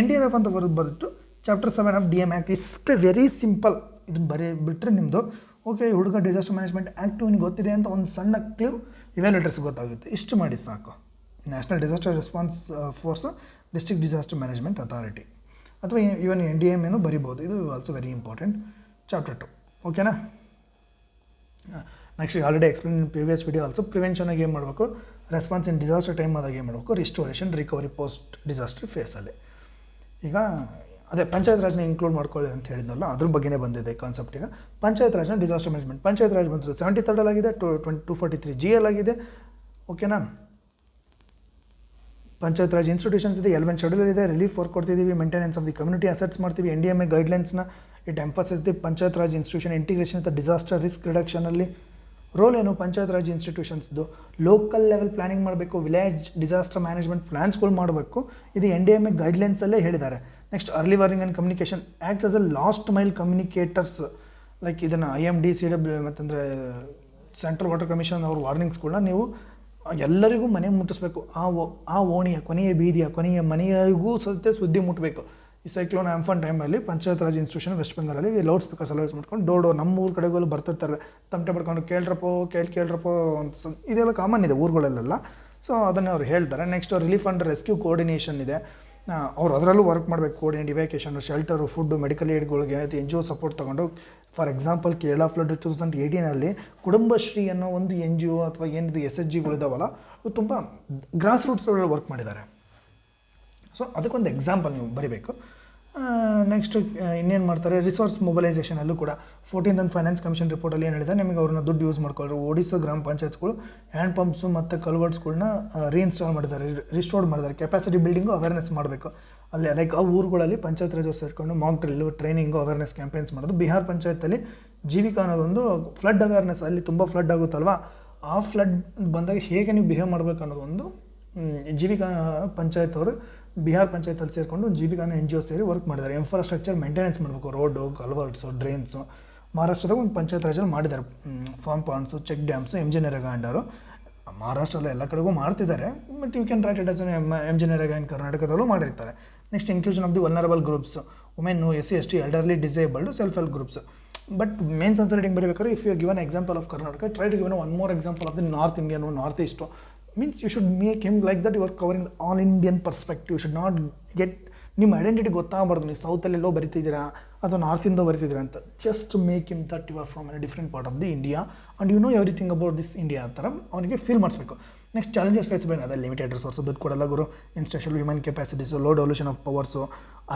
NDRF ಅಂತ ಬರೆದು ಚಾಪ್ಟರ್ 7 ಆಫ್ DMA ಆ್ಯಕ್ಟ್. ಇಷ್ಟೇ, ವೆರಿ ಸಿಂಪಲ್. ಇದು ಬಿಟ್ಟರೆ ನಿಮ್ಮದು ಓಕೆ, ಹುಡುಗ ಡಿಸಾಸ್ಟರ್ ಮ್ಯಾನೇಜ್ಮೆಂಟ್ ಆ್ಯಕ್ಟ್ ನಿಮಗೆ ಗೊತ್ತಿದೆ ಅಂತ ಒಂದು ಸಣ್ಣ ಕ್ಲೂ ಇವ್ಯಾಲ್ಯೂಟರ್ಸ್ ಗೊತ್ತಾಗುತ್ತೆ. ಇಷ್ಟು ಮಾಡಿ ಸಾಕು. National disaster response force, district disaster management authority, ಅಥವಾ ಇವನ್ NDMA ಬರಿಬೋದು. ಇದು ಆಲ್ಸೋ ವೆರಿ ಇಂಪಾರ್ಟೆಂಟ್ ಚಾಪ್ಟರ್ 2. ಓಕೆನಾ? Next already explain in previous video also. ಪ್ರಿವೆನ್ಷನಾಗಿ ಏನು ಮಾಡಬೇಕು, ರೆಸ್ಪಾನ್ಸ್ ಇನ್ ಡಿಸಾಸ್ಟರ್ ಟೈಮ್ ಆದಾಗ ಏನು ಮಾಡಬೇಕು, ರಿಸ್ಟೋರೇಷನ್, ರಿಕವರಿ ಪೋಸ್ಟ್ ಡಿಸಾಸ್ಟರ್ ಫೇಸಲ್ಲಿ. ಈಗ ಅದೇ ಪಂಚಾಯತ್ ರಾಜ್ನ ಇನ್ಕ್ಲೂಡ್ ಮಾಡ್ಕೊಳ್ಳಿ ಅಂತ ಹೇಳಿದ್ನಲ್ಲ, ಅದ್ರ ಬಗ್ಗೆನೇ ಬಂದಿದೆ ಕಾನ್ಸೆಪ್ಟ್. ಈಗ ಪಂಚಾಯತ್ ರಾಜ್ನ ಡಿಸಾಸ್ಟರ್ ಮ್ಯಾನೇಜ್ಮೆಂಟ್, ಪಂಚಾಯತ್ ರಾಜ್ ಬಂದರೆ 73 ಆಗಿದೆ, 243 GL ಆಗಿದೆ. ಓಕೆನಾ? ಪಂಚಾಯತ್ ರಾಜ್ ಇನ್ಸ್ಟಿಟ್ಯೂಷನ್ಸ್ ಇದೆ, 11 ಶೆಡ್ಯೂಲ್ ಇದೆ, ರಿಲೀಫ್ ವರ್ಕ್ ಕೊಡ್ತಿದ್ದೀವಿ, maintenance of the community assets ಮಾಡ್ತೀವಿ. NDMA ಗೈಡ್ಲೈನ್ಸ್ನ it emphasis the panchayat raj institution integration with disaster risk ರಿಡಕ್ಷನಲ್ಲಿ. ರೋಲ್ ಏನು ಪಂಚಾಯತ್ ರಾಜ್ ಇನ್ಸ್ಟಿಟ್ಯೂಷನ್ಸ್ದು? ಲೋಕಲ್ ಲೆವೆಲ್ ಪ್ಲಾನಿಂಗ್ ಮಾಡಬೇಕು, ವಿಲೇಜ್ ಡಿಸಾಸ್ಟರ್ ಮ್ಯಾನೇಜ್ಮೆಂಟ್ ಪ್ಲಾನ್ಸ್ಗಳು ಮಾಡಬೇಕು. ಇದು NDMA ಗೈಡ್ಲೈನ್ಸಲ್ಲೇ ಹೇಳಿದ್ದಾರೆ. Next early warning and communication act as a last mile communicators. Like ಇದನ್ನು IMD, CW ಮತ್ತಂದರೆ ಸೆಂಟ್ರಲ್ ವಾಟರ್ ಕಮಿಷನ್ ಅವ್ರ ವಾರ್ನಿಂಗ್ಸ್ಗಳನ್ನ ನೀವು ಎಲ್ಲರಿಗೂ ಮನೆಗೆ ಮುಟ್ಟಿಸ್ಬೇಕು. ಆ ಓಣಿಯ ಕೊನೆಯ ಬೀದಿಯ ಕೊನೆಯ ಮನೆಯವರಿಗೂ ಸುದ್ದಿ ಮುಟ್ಟಬೇಕು. ಈ ಸೈಕ್ಲೋನ್ ಆಂಫಾನ್ ಟೈಮಲ್ಲಿ ಪಂಚಾಯತ್ ರಾಜ್ ಇನ್ಸ್ಟಿಟ್ಯೂಷನ್ ವೆಸ್ಟ್ ಬೆಂಗಾಲಲ್ಲಿ ಲೌಡ್ ಸ್ಪೀಕರ್ಸ್ ಎಲ್ಲ ಯೂಸ್ ಮಾಡ್ಕೊಂಡು ಡೋರ್ ನಮ್ಮ ಊರ ಕಡೆಗಳು ಬರ್ತಿರ್ತಾರೆ, ತಮಟೆ ಪಡ್ಕೊಂಡು ಕೇಳ್ರಪ್ಪೋ ಅಂತ. ಇದೆಲ್ಲ ಕಾಮನ್ ಇದೆ ಊರುಗಳಲ್ಲೆಲ್ಲ. ಸೊ ಅದನ್ನು ಅವ್ರು ಹೇಳ್ತಾರೆ. Next relief and rescue coordination ಇದೆ. ಅವ್ರು ಅದರಲ್ಲೂ ವರ್ಕ್ ಮಾಡಬೇಕು. Coordinate evacuation, shelter, food, medical ಏಡ್ಗಳಿಗೆ NGO ಸಪೋರ್ಟ್ ತೊಗೊಂಡು. For example Kerala flood 2018 Kudumbashree ಅನ್ನೋ ಒಂದು NGO ಅಥವಾ ಏನಿದೆ SHGಗಳಿದಾವಲ್ಲ, ಇವು ತುಂಬ ಗ್ರಾಸ್ ರೂಟ್ಸ್ ವರ್ಕ್ ಮಾಡಿದ್ದಾರೆ. ಸೊ ಅದಕ್ಕೊಂದು ಎಕ್ಸಾಂಪಲ್ ನೀವು ಬರೀಬೇಕು. ನೆಕ್ಸ್ಟ್ ಇನ್ನೇನು ಮಾಡ್ತಾರೆ, ರಿಸೋರ್ಸ್ ಮೊಬಲೈಸೇಷನಲ್ಲೂ ಕೂಡ 14th ಫೈನಾನ್ಸ್ ಕಮಿಷನ್ ರಿಪೋರ್ಟಲ್ಲಿ ಏನು ಹೇಳಿದೆ, ನಿಮಗೆ ಅವ್ರನ್ನ ದುಡ್ಡು ಯೂಸ್ ಮಾಡ್ಕೊಳ್ಳೋರು. ಒಡಿಶಾ ಗ್ರಾಮ ಪಂಚಾಯತ್ಗಳು ಹ್ಯಾಂಡ್ ಪಂಪ್ಸು ಮತ್ತು ಕಲ್ವರ್ಟ್ಸ್ಗಳನ್ನ ರೀಇನ್ಸ್ಟಾಲ್ ಮಾಡಿದ್ದಾರೆ, ರಿಸ್ಟೋರ್ಡ್ ಮಾಡಿದ್ದಾರೆ. ಕೆಪಾಸಿಟಿ ಬಿಲ್ಡಿಂಗು ಅವೇರ್ನೆಸ್ ಮಾಡಬೇಕು. ಅಲ್ಲಿ ಲೈಕ್ ಆ ಊರುಗಳಲ್ಲಿ ಪಂಚಾಯತ್ ರಾಜ್ ಸೇರಿಕೊಂಡು mock drill, training, awareness campaigns ಮಾಡೋದು. ಬಿಹಾರ್ ಪಂಚಾಯತಲ್ಲಿ ಜೀವಿಕಾ ಅನ್ನೋದೊಂದು ಫ್ಲಡ್ ಅವೇರ್ನೆಸ್, ಅಲ್ಲಿ ತುಂಬ ಫ್ಲಡ್ ಆಗುತ್ತಲ್ವ, ಆ ಫ್ಲಡ್ ಬಂದಾಗ ಹೇಗೆ ನೀವು ಬಿಹೇವ್ ಮಾಡಬೇಕು ಅನ್ನೋದು ಒಂದು ಜೀವಿಕಾ ಪಂಚಾಯತ್ ಅವರು ಬಿಹಾರ್ ಪಂಚಾಯತಲ್ಲಿ ಸೇರಿಕೊಂಡು ಜೀವಿಕಾನ NGO ಸೇರಿ ವರ್ಕ್ ಮಾಡಿದ್ದಾರೆ. ಇನ್ಫ್ರಾಸ್ಟ್ರಕ್ಚರ್ ಮೇಂಟೆನೆನ್ಸ್ ಮಾಡಬೇಕು, ರೋಡು, ಕಲ್ವರ್ಟ್ಸು, ಡ್ರೈನ್ಸು. ಮಹಾರಾಷ್ಟ್ರದಾಗ ಒಂದು ಪಂಚಾಯತ್ ರಾಜಲ್ಲಿ ಮಾಡಿದ್ದಾರೆ, farm ponds, check dams, MGNREGA ಅಂಡರು. ಮಹಾರಾಷ್ಟ್ರಲ್ಲಿ ಎಲ್ಲ ಕಡೆಗೂ ಮಾಡ್ತಿದ್ದಾರೆ, but you can write it as MGNREGA in ಕರ್ನಾಟಕದಲ್ಲೂ ಮಾಡಿರ್ತಾರೆ. Next inclusion of the vulnerable groups, women, SC ST, elderly, disabled, self help groups. But mains answer writing ಬರೀಬೇಕಾದ್ರೆ if you given example of Karnataka, try to given one more example of the north Indian, north is to. Means you should make him like that you are covering the all Indian perspective. You should not get ನಿಮ್ಮ identity ಗೊತ್ತಾಗಬಾರ್ದು, ನೀವು ಸೌತಲ್ಲೆಲ್ಲೋ ಬರಿತಿದ್ದೀರಾ ಅಥವಾ ನಾರ್ತಿಂದ ಬರಿತಿದ್ದೀರಾ ಅಂತ. Just make him that you are from a different part of the India and you know everything about this India ಆ ಥರ ಅವನಿಗೆ ಫೀಲ್ ಮಾಡಿಸ್ಬೇಕು. ನೆಕ್ಸ್ಟ್ ಚಾಲೆಂಜಸ್ ಫೇಸ್ ಬೇಡ, ಅದೇ ಲಿಮಿಟೆಡ್ ರಿಸೋರ್ಸು, ದುಡ್ಡು ಕೊಡಲ್ಲ ಗುರು, ಇನ್ಸ್ಟೆನ್ಷಿಯಲ್ human capacities, low devolution of powers,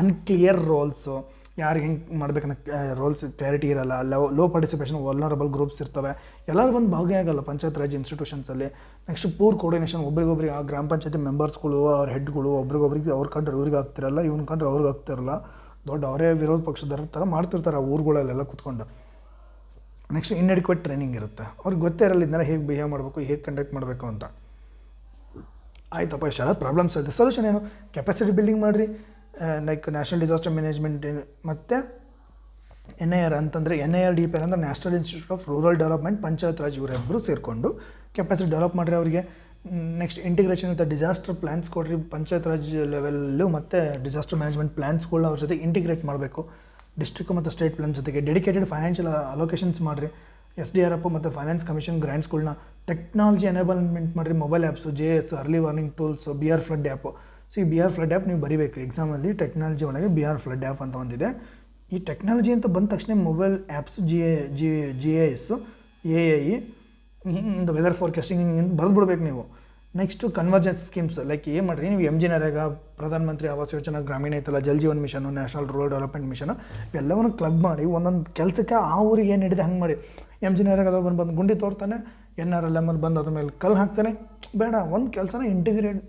unclear roles, ಯಾರಿಗೆ ಹೆಂಗೆ ಮಾಡ್ಬೇಕನ್ನೋ ರೋಲ್ಸ್ ಕ್ಲಾರಿಟಿ ಇರಲ್ಲ, ಲೋ ಪಾರ್ಟಿಸಿಪೇಷನ್, ವಲ್ನರಬಲ್ ಗ್ರೂಪ್ಸ್ ಇರ್ತವೆ, ಎಲ್ಲರೂ ಬಂದು ಭಾಗಿಯಾಗಲ್ಲ ಪಂಚಾಯತ್ ರಾಜ್ ಇನ್ಸ್ಟಿಟ್ಯೂಷನ್ಸಲ್ಲಿ. ನೆಕ್ಸ್ಟ್ ಪೂರ್ ಕೋರ್ಡಿನೇಷನ್, ಒಬ್ರಿಗೊಬ್ರಿಗೆ ಆ ಗ್ರಾಮ ಪಂಚಾಯತಿ ಮೆಂಬರ್ಸ್ಗಳು ಅವ್ರ ಹೆಡ್ಗಳು ಒಬ್ರಿಗೊಬ್ರಿಗೆ ಅವ್ರ ಕಂಡ್ರೆ ಇವ್ರಿಗೆ ಆಗ್ತಿರಲ್ಲ, ಇವ್ನ ಕಂಡ್ರೆ ಅವ್ರಿಗೆ ಆಗ್ತಿರಲ್ಲ, ದೊಡ್ಡ ಅವರೇ ವಿರೋಧ ಪಕ್ಷದವ್ರ ಥರ ಮಾಡ್ತಿರ್ತಾರೆ ಆ ಊರುಗಳಲ್ಲೆಲ್ಲ ಕೂತ್ಕೊಂಡು. ನೆಕ್ಸ್ಟ್ ಇನ್ಎಡಿಕ್ವೇಟ್ ಟ್ರೈನಿಂಗ್ ಇರುತ್ತೆ, ಅವ್ರಿಗೆ ಗೊತ್ತೇ ಇರಲ್ಲ ಇದನ್ನೆಲ್ಲ ಹೇಗೆ ಬಿಹೇವ್ ಮಾಡಬೇಕು, ಹೇಗೆ ಕಂಡಕ್ಟ್ ಮಾಡಬೇಕು ಅಂತ. ಆಯ್ತಪ್ಪ, ಇಷ್ಟೆಲ್ಲ ಪ್ರಾಬ್ಲಮ್ಸ್ ಇದೆ. ಸೊಲ್ಯೂಷನ್ ಏನು? ಕೆಪಾಸಿಟಿ ಬಿಲ್ಡಿಂಗ್ ಮಾಡಿರಿ, ಲೈಕ್ ನ್ಯಾಷನಲ್ ಡಿಸಾಸ್ಟರ್ ಮ್ಯಾನೇಜ್ಮೆಂಟ್ ಮತ್ತು NIR ಅಂತಂದರೆ NIRDP ಅಂದರೆ national institute of rural development, panchayat Raj ಇವರಿಬ್ಬರು ಸೇರಿಕೊಂಡು ಕೆಪಾಸಿಟಿ ಡೆವಲಪ್ ಮಾಡಿರಿ ಅವರಿಗೆ. Next integration with disaster plans ಕೊಡ್ರಿ, ಪಂಚಾಯತ್ ರಾಜ್ ಲೆವೆಲ್ಲು ಮತ್ತು ಡಿಸಾಸ್ಟರ್ ಮ್ಯಾನೇಜ್ಮೆಂಟ್ ಪ್ಲ್ಯಾನ್ಸ್ಗಳನ್ನ ಅವ್ರ ಜೊತೆ ಇಂಟಿಗ್ರೇಟ್ ಮಾಡಬೇಕು. ಡಿಸ್ಟ್ರಿಕ್ಟ್ ಮತ್ತು ಸ್ಟೇಟ್ ಪ್ಲಾನ್ ಜೊತೆಗೆ ಡೆಡಿಕೇಟೆಡ್ ಫೈನಾನ್ಷಿಯಲ್ ಅಲೋಕೇಶನ್ಸ್ ಮಾಡಿರಿ. SDRF ಮತ್ತು ಫೈನಾನ್ಸ್ ಕಮಿಷನ್ ಗ್ರ್ಯಾಂಟ್ಸ್ಗಳನ್ನ ಟೆಕ್ನಾಲಜಿ ಎನೇಬಲ್ಮೆಂಟ್ ಮಾಡಿರಿ. Mobile apps, JS, early warning tools, BR flood app. So ಈ BR ಫ್ಲಡ್ ಆ್ಯಪ್ ನೀವು ಬರೀಬೇಕು ಎಕ್ಸಾಮಲ್ಲಿ. ಟೆಕ್ನಾಲಜಿ ಒಳಗೆ BR ಫ್ಲಡ್ ಆ್ಯಪ್ ಅಂತ ಒಂದಿದೆ. ಈ ಟೆಕ್ನಾಲಜಿ ಅಂತ ಬಂದ ತಕ್ಷಣ ಮೊಬೈಲ್ ಆ್ಯಪ್ಸು, GIS, AI, ಹಿಂಗೆ ವೆದರ್ ಫೋರ್ಕಾಸ್ಟಿಂಗ್ ಹಿಂಗೆ ಬರೆದ್ಬಿಡ್ಬೇಕು ನೀವು. ನೆಕ್ಸ್ಟು ಕನ್ವರ್ಜೆನ್ಸ್ ಸ್ಕೀಮ್ಸ್, ಲೈಕ್ ಏನು ಮಾಡಿರಿ ನೀವು MGNREGA, ಪ್ರಧಾನ ಮಂತ್ರಿ ಆವಾಸ್ ಯೋಜನಾ, ಗ್ರಾಮೀಣ ಐತಲ್ಲ, Jal Jeevan machine, national rural development machine, ಇವೆಲ್ಲವನ್ನು ಕ್ಲಬ್ ಮಾಡಿ ಒಂದೊಂದು ಕೆಲಸಕ್ಕೆ ಆ ಊರಿಗೆ ಏನು ಹಿಡಿದು ಹಂಗೆ ಮಾಡಿ. MGNREGA ಬಂದು ಗುಂಡಿ ತೋರ್ತಾನೆ, NRLM ಬಂದು ಅದ್ರ ಮೇಲೆ ಕಲ್ಲು ಹಾಕ್ತಾನೆ. ಬೇಡ, ಒಂದು ಕೆಲಸನ ಇಂಟಿಗ್ರೇಟ್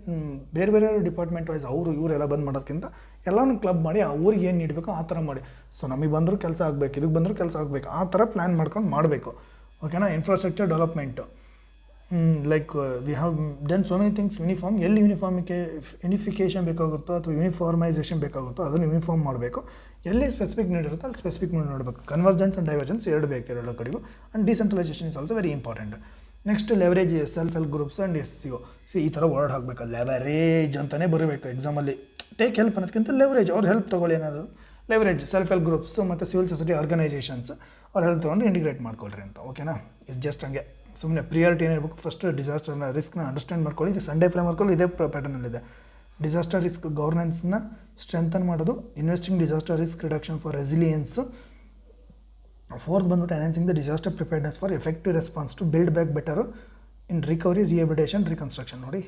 ಬೇರೆ ಬೇರೆ ಡಿಪಾರ್ಟ್ಮೆಂಟ್ ವೈಸ್ ಅವರು ಇವರೆಲ್ಲ ಬಂದು ಮಾಡೋದಕ್ಕಿಂತ ಎಲ್ಲನೂ ಕ್ಲಬ್ ಮಾಡಿ ಆ ಊರಿಗೆ ಏನು ನೀಡಬೇಕು ಆ ಥರ ಮಾಡಿ. ಸೊ ನಮಗೆ ಬಂದರೂ ಕೆಲಸ ಆಗಬೇಕು, ಇದಕ್ಕೆ ಬಂದರೂ ಕೆಲಸ ಆಗಬೇಕು, ಆ ಥರ ಪ್ಲ್ಯಾನ್ ಮಾಡ್ಕೊಂಡು ಮಾಡಬೇಕು. ಓಕೆನಾ? Infrastructure development, like we have done so many things. Uniform, ಎಲ್ಲಿ ಯೂನಿಫಿಕೇಷನ್ ಬೇಕಾಗುತ್ತೋ ಅಥವಾ ಯೂನಿಫಾರ್ಮೈಸೇಷನ್ ಬೇಕಾಗುತ್ತೋ ಅದನ್ನು ಯೂನಿಫಾರ್ಮ್ ಮಾಡಬೇಕು. ಎಲ್ಲಿ ಸ್ಪೆಸಿಫಿಕ್ ನೀಡ್ ಇರುತ್ತೋ ಅಲ್ಲಿ ಸ್ಪೆಸಿಫಿಕ್ ನೀಡ್ ನೋಡಬೇಕು. ಕನ್ವರ್ಜೆನ್ಸ್ ಆ್ಯಂಡ್ ಡೈವರ್ಜೆನ್ಸ್ ಎರಡು ಬೇಕು ಎರಡು ಕಡೆಗೂ. And decentralisation is also very important. Next leverage, self help groups and SCO. So ಈ ಥರ ವರ್ಡ್ ಹಾಕಬೇಕು. ಲೆವರೇಜ್ ಅಂತಲೇ ಬರಬೇಕು ಎಕ್ಸಾಮಲ್ಲಿ. ಟೇಕ್ ಹೆಲ್ಪ್ ಅನ್ನೋದಕ್ಕಿಂತ ಲೆವರೇಜ್, ಅವ್ರ ಹೆಲ್ಪ್ ತೊಗೊಳ್ಳಿ ಏನಾದರೂ. ಲೆವರೇಜ್, ಸೆಲ್ಫ್ ಹೆಲ್ಪ್ ಗ್ರೂಪ್ಸ್ ಮತ್ತು ಸಿವಿಲ್ ಸೊಸೈಟಿ ಆರ್ಗನೈಸೇಷನ್ಸ್ ಅವ್ರ ಹೆಲ್ಪ್ ತೊಗೊಂಡು ಇಂಟಿಗ್ರೇಟ್ ಮಾಡ್ಕೊಳ್ರಿ ಅಂತ. ಓಕೆನಾ? ಇದು ಜಸ್ಟ್ ಹಂಗೆ ಸುಮ್ಮನೆ ಪ್ರಿಯಾರಿಟಿ ಏನಿರಬೇಕು, ಫಸ್ಟ್ ಡಿಸಾಸ್ಟರ್ನ ರಿಸ್ಕ್ನ ಅಂಡರ್ಸ್ಟ್ಯಾಂಡ್ ಮಾಡ್ಕೊಳ್ಳಿ. ಇದು ಸಂಡೇ ಫ್ರೇಮ್ವರ್ಕಲ್ಲಿ ಇದೇ ಪ್ಯಾಟರ್ನಲ್ಲಿದೆ. ಡಿಸಾಸ್ಟರ್ ರಿಸ್ಕ್ ಗವರ್ನೆನ್ಸ್ನ ಸ್ಟ್ರೆಂಥನ್ ಮಾಡೋದು, investing disaster risk reduction for resilience. Fourth ಬಂದ್ಬಿಟ್ಟು enhancing the disaster preparedness for effective response to build back better in recovery, rehabilitation, reconstruction. ನೋಡಿ,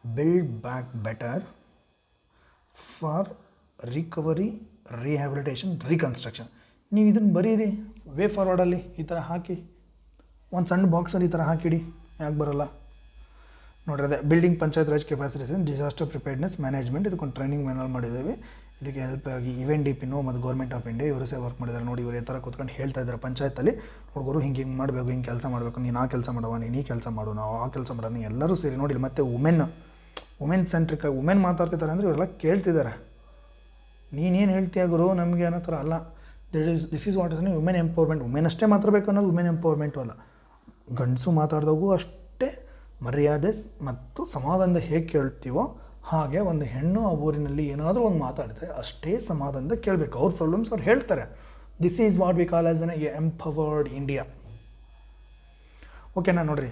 build back better for recovery, rehabilitation, reconstruction. ನೀವು ಇದನ್ನು ಬರೀರಿ way ಫಾರ್ವರ್ಡಲ್ಲಿ ಈ ಥರ ಹಾಕಿ, ಒಂದು ಸಣ್ಣ ಬಾಕ್ಸಲ್ಲಿ ಈ ಥರ ಹಾಕಿಡಿ. ಯಾಕೆ ಬರೋಲ್ಲ ನೋಡ್ರಿ? ಅದೇ ಬಿಲ್ಡಿಂಗ್ ಪಂಚಾಯತ್ ರಾಜ್ ಕೆಪಾಸಿಟೀಸ್ ಇನ್ ಡಿಸಾಸ್ಟರ್ ಪ್ರಿಪೇರ್ಡ್ನೆಸ್ ಮ್ಯಾನೇಜ್ಮೆಂಟ್, ಇದಕ್ಕೊಂದು ಟ್ರೈನಿಂಗ್ ಮ್ಯಾನುವಲ್ ಮಾಡಿದ್ದೀವಿ. ಇದಕ್ಕೆ ಹೆಲ್ಪ್ ಆಗಿ UNDP ಮತ್ತು ಗೌರ್ಮೆಂಟ್ ಆಫ್ ಇಂಡಿಯಾ ಇವರು ಸಹ ವರ್ಕ್ ಮಾಡಿದ್ದಾರೆ. ನೋಡಿ, ಇವರು ಈ ಥರ ಕೂತ್ಕೊಂಡು ಹೇಳ್ತಾ ಇದ್ದಾರೆ ಪಂಚಾಯತಲ್ಲಿ, ಹುಡುಗರು ಹಿಂಗೆ ಮಾಡಬೇಕು, ಹಿಂಗೆ ಕೆಲಸ ಮಾಡಬೇಕು, ನೀನು ಆ ಕೆಲಸ ಮಾಡುವ, ನೀನು ಈ ಕೆಲಸ ಮಾಡು, ನಾವು ಆ ಕೆಲಸ ಮಾಡೋಣ, ಎಲ್ಲರೂ ಸೇರಿ. ನೋಡಿ, ಮತ್ತು ವುಮೆನ್ ಸೆಂಟ್ರಿಕಾಗಿ ವುಮೆನ್ ಮಾತಾಡ್ತಿದ್ದಾರೆ ಅಂದರೆ ಇವರೆಲ್ಲ ಕೇಳ್ತಿದ್ದಾರೆ. ನೀನೇನು ಹೇಳ್ತೀಯ ಗುರು ನಮಗೆ ಅನ್ನೋ ಥರ ಅಲ್ಲ. This is what is women empowerment. Women ಅಷ್ಟೇ ಮಾತಾಡಬೇಕು ಅನ್ನೋದು ವುಮೆನ್ ಎಂಪವರ್ಮೆಂಟು ಅಲ್ಲ. ಗಂಡಸು ಮಾತಾಡಿದಾಗೂ ಅಷ್ಟೇ ಮರ್ಯಾದೆ ಮತ್ತು ಸಮಾಧಾನದ ಹೇಗೆ ಕೇಳ್ತೀವೋ ಹಾಗೆ ಒಂದು ಹೆಣ್ಣು ಆ ಊರಿನಲ್ಲಿ ಏನಾದರೂ ಒಂದು ಮಾತಾಡಿದ್ರೆ ಅಷ್ಟೇ ಸಮಾಧಾನದ ಕೇಳಬೇಕು. ಅವ್ರ ಪ್ರಾಬ್ಲಮ್ಸ್ ಅವ್ರು ಹೇಳ್ತಾರೆ. This is what we call as N empowered India. ಓಕೆನಾ? ನೋಡಿರಿ,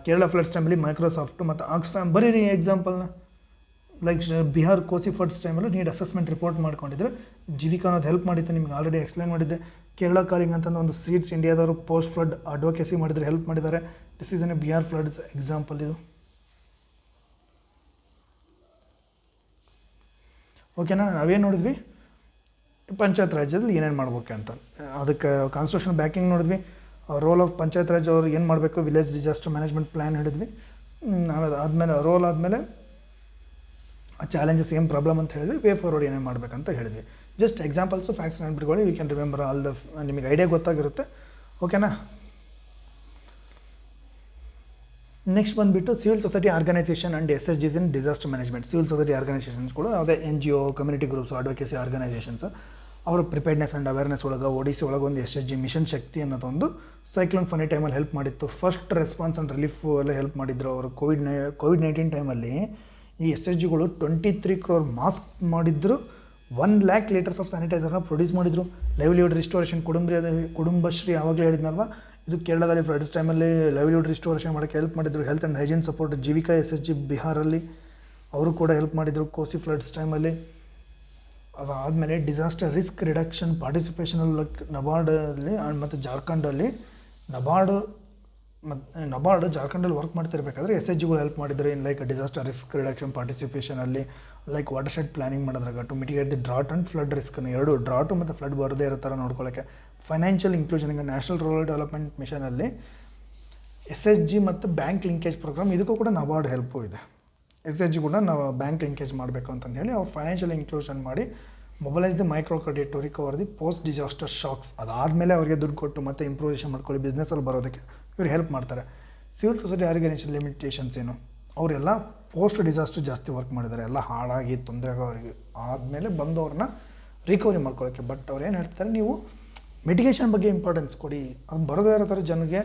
ಕೇರಳ ಫ್ಲಡ್ಸ್ ಟೈಮಲ್ಲಿ ಮೈಕ್ರೋಸಾಫ್ಟ್ ಮತ್ತು ಆಕ್ಸ್ಫ್ಯಾಮ್ ಬರೀರಿ ಎಕ್ಸಾಂಪಲ್ನ. ಲೈಕ್ ಬಿಹಾರ್ ಕೋಸಿ ಫ್ಲಡ್ಸ್ ಟೈಮಲ್ಲಿ ನೀಡ್ ಅಸೆಸ್ಮೆಂಟ್ ರಿಪೋರ್ಟ್ ಮಾಡ್ಕೊಂಡಿದ್ರೆ ಜೀವಿಕಾ ಅನ್ನೋದು ಹೆಲ್ಪ್ ಮಾಡಿದ್ದೆ, ನಿಮ್ಗೆ ಆಲ್ರೆಡಿ ಎಕ್ಸ್ಪ್ಲೈನ್ ಮಾಡಿದ್ದೆ. ಕೇರಳ ಕಾಲಿಂಗ್ ಅಂತಂದು ಒಂದು ಸೀಡ್ಸ್ ಇಂಡಿಯಾದವರು ಪೋಸ್ಟ್ ಫ್ಲಡ್ ಅಡ್ವೊಕೇಸಿ ಮಾಡಿದರೆ ಹೆಲ್ಪ್ ಮಾಡಿದ್ದಾರೆ. This is N Bihar floods example ಇದು. ಓಕೆನಾ? ನಾವೇನು ನೋಡಿದ್ವಿ, ಪಂಚಾಯತ್ ರಾಜ್ಯದಲ್ಲಿ ಏನೇನು ಮಾಡ್ಬೇಕು ಅಂತ. ಅದಕ್ಕೆ ಕಾನ್ಸ್ಟಿಟ್ಯೂಷನ್ ಬ್ಯಾಕಿಂಗ್ ನೋಡಿದ್ವಿ. ರೋಲ್ ಆಫ್ ಪಂಚಾಯತ್ ರಾಜ್ ಅವ್ರು ಏನು ಮಾಡಬೇಕು, ವಿಲೇಜ್ ಡಿಸಾಸ್ಟರ್ ಮ್ಯಾನೇಜ್ಮೆಂಟ್ ಪ್ಲ್ಯಾನ್ ಹೇಳಿದ್ವಿ. ಆದಮೇಲೆ ರೋಲ್ ಆದಮೇಲೆ ಚಾಲೆಂಜಸ್ ಏನು ಪ್ರಾಬ್ಲಮ್ ಅಂತ ಹೇಳಿದ್ವಿ, ವೇ ಫಾರ್ವರ್ಡ್ ಏನೇನು ಮಾಡಬೇಕಂತ ಹೇಳಿದ್ವಿ. ಜಸ್ಟ್ ಎಕ್ಸಾಂಪಲ್ಸು ಫ್ಯಾಕ್ಟ್ಸ್ ನೆನ್ಪಿಟ್ಕೊಳ್ಳಿ. You can remember all the, ನಿಮಗೆ ಐಡಿಯಾ ಗೊತ್ತಾಗಿರುತ್ತೆ. ಓಕೆನಾ? ನೆಕ್ಸ್ಟ್ ಬಂದುಬಿಟ್ಟು civil society organisation and SSGs in disaster management. Civil society ಆರ್ಗನೈಸೇಷನ್ಸ್ಗಳು ಅದೇ NGO, community groups, advocacy organisations. ಅವರು ಪ್ರಿಪೇರ್ಡ್ನೆಸ್ ಆ್ಯಂಡ್ ಅವೇರ್ನೆಸ್ ಒಳಗೆ ODC ಒಳಗೆ ಒಂದು SSG ಮಿಷನ್ ಶಕ್ತಿ ಅನ್ನೋದೊಂದು ಸೈಕ್ಲೋನ್ ಫನಿ ಟೈಮಲ್ಲಿ ಹೆಲ್ಪ್ ಮಾಡಿತ್ತು. ಫಸ್ಟ್ ರೆಸ್ಪಾನ್ಸ್ ಆ್ಯಂಡ್ ರಿಲೀಫ್ ಎಲ್ಲ ಹೆಲ್ಪ್ ಮಾಡಿದ್ರು ಅವರು. ಕೋವಿಡ್-19 ಟೈಮಲ್ಲಿ ಈ SSGಗಳು 23 crore ಮಾಸ್ಕ್ ಮಾಡಿದ್ರು, 1 lakh ಲೀಟರ್ಸ್ ಆಫ್ ಸ್ಯಾನಿಟೈಸರ್ನ ಪ್ರೊಡ್ಯೂಸ್ ಮಾಡಿದರು. ಲೈವ್ಲಿಹುಡ್ ರಿಸ್ಟೋರೇಷನ್, ಕುಟುಂಬಶ್ರೀ ಆವಾಗಲೇ ಹೇಳಿದ್ನಲ್ವ, ಇದು ಕೇರಳದಲ್ಲಿ ಫ್ಲಡ್ಸ್ ಟೈಮಲ್ಲಿ ಲೈವ್ಲಿಹುಡ್ ರಿಸ್ಟೋರೇಷನ್ ಮಾಡೋಕ್ಕೆ ಹೆಲ್ಪ್ ಮಾಡಿದರು. Health and hygiene support Jeevika SSG ಬಿಹಾರಲ್ಲಿ ಅವರು ಕೂಡ ಹೆಲ್ಪ್ ಮಾಡಿದರು ಕೋಸಿ ಫ್ಲಡ್ಸ್ ಟೈಮಲ್ಲಿ. ಅದಾದಮೇಲೆ ಡಿಸಾಸ್ಟರ್ ರಿಸ್ಕ್ ರಿಡಕ್ಷನ್ ಪಾರ್ಟಿಸಿಪೇಷನಲ್ಲಿ ನಬಾರ್ಡಲ್ಲಿ ಮತ್ತು ಜಾರ್ಖಂಡಲ್ಲಿ ನಬಾರ್ಡ್ ಜಾರ್ಖಂಡಲ್ಲಿ ವರ್ಕ್ ಮಾಡ್ತಿರ್ಬೇಕಾದ್ರೆ ಎಸ್ ಎಚ್ ಜಿಗಳು ಹೆಲ್ಪ್ ಮಾಡಿದ್ದಾರೆ in like disaster risk reduction ಪಾರ್ಟಿಸಿಪೇಷನಲ್ಲಿ ಲೈಕ್ ವಾಟರ್ ಶೆಡ್ ಪ್ಲಾನಿಂಗ್ ಮಾಡೋದ್ರಾಗ to mitigate the drought and flood ರಿಸ್ಕನ್ನು ಎರಡು ಡ್ರಾಟು ಮತ್ತು ಫ್ಲಡ್ ಬರದೇ ಇರೋ ಥರ ನೋಡ್ಕೊಳ್ಳೋಕ್ಕೆ ಫೈನಾನ್ಷಿಯಲ್ ಇನ್ಕ್ಲೂಷನ್ ಈಗ ನ್ಯಾಷನಲ್ ರೂರಲ್ ಡೆವಲಪ್ಮೆಂಟ್ ಮಿಷನಲ್ಲಿ ಎಸ್ ಎಚ್ ಜಿ ಮತ್ತು ಬ್ಯಾಂಕ್ ಲಿಂಕೇಜ್ ಪ್ರೋಗ್ರಾಮ್ ಇದಕ್ಕೂ ಕೂಡ ನಬಾರ್ಡ್ ಹೆಲ್ಪು ಇದೆ. ಎಸ್ ಎಚ್ ಜಿ ಕೂಡ ನಾವು ಬ್ಯಾಂಕ್ ಲಿಂಕೇಜ್ ಮಾಡಬೇಕು ಅಂತಂದು ಹೇಳಿ ಅವ್ರು ಫೈನಾನ್ಷಿಯಲ್ ಇನ್ಕ್ಲೂಷನ್ ಮಾಡಿ mobilise the micro credit to recover the post disaster shocks ಅದಾದಮೇಲೆ ಅವರಿಗೆ ದುಡ್ಡು ಕೊಟ್ಟು ಮತ್ತು ಇಂಪ್ರೂವೇಷನ್ ಮಾಡ್ಕೊಳ್ಳಿ ಬಿಸ್ನೆಸ್ಸಲ್ಲಿ ಬರೋದಕ್ಕೆ ಇವ್ರು ಹೆಲ್ಪ್ ಮಾಡ್ತಾರೆ. ಸಿವಿಲ್ ಸೊಸೈಟಿ ಆರ್ಗನೈಸೇಷನ್ ಲಿಮಿಟೇಷನ್ಸ್ ಏನು ಅವರೆಲ್ಲ ಪೋಸ್ಟ್ ಡಿಸಾಸ್ಟರ್ ಜಾಸ್ತಿ ವರ್ಕ್ ಮಾಡಿದ್ದಾರೆ, ಎಲ್ಲ ಹಾಳಾಗಿ ತೊಂದರೆ ಆಗೋರಿಗೆ ಆದಮೇಲೆ ಬಂದವ್ರನ್ನ ರಿಕವರಿ ಮಾಡ್ಕೊಳ್ಳೋಕ್ಕೆ. ಬಟ್ ಅವ್ರು ಏನು ಹೇಳ್ತಾರೆ, ನೀವು ಮಿಟಿಗೇಷನ್ ಬಗ್ಗೆ ಇಂಪಾರ್ಟೆನ್ಸ್ ಕೊಡಿ, ಅದು ಬರೋದೇ ಇರೋ ಥರ ಜನಕ್ಕೆ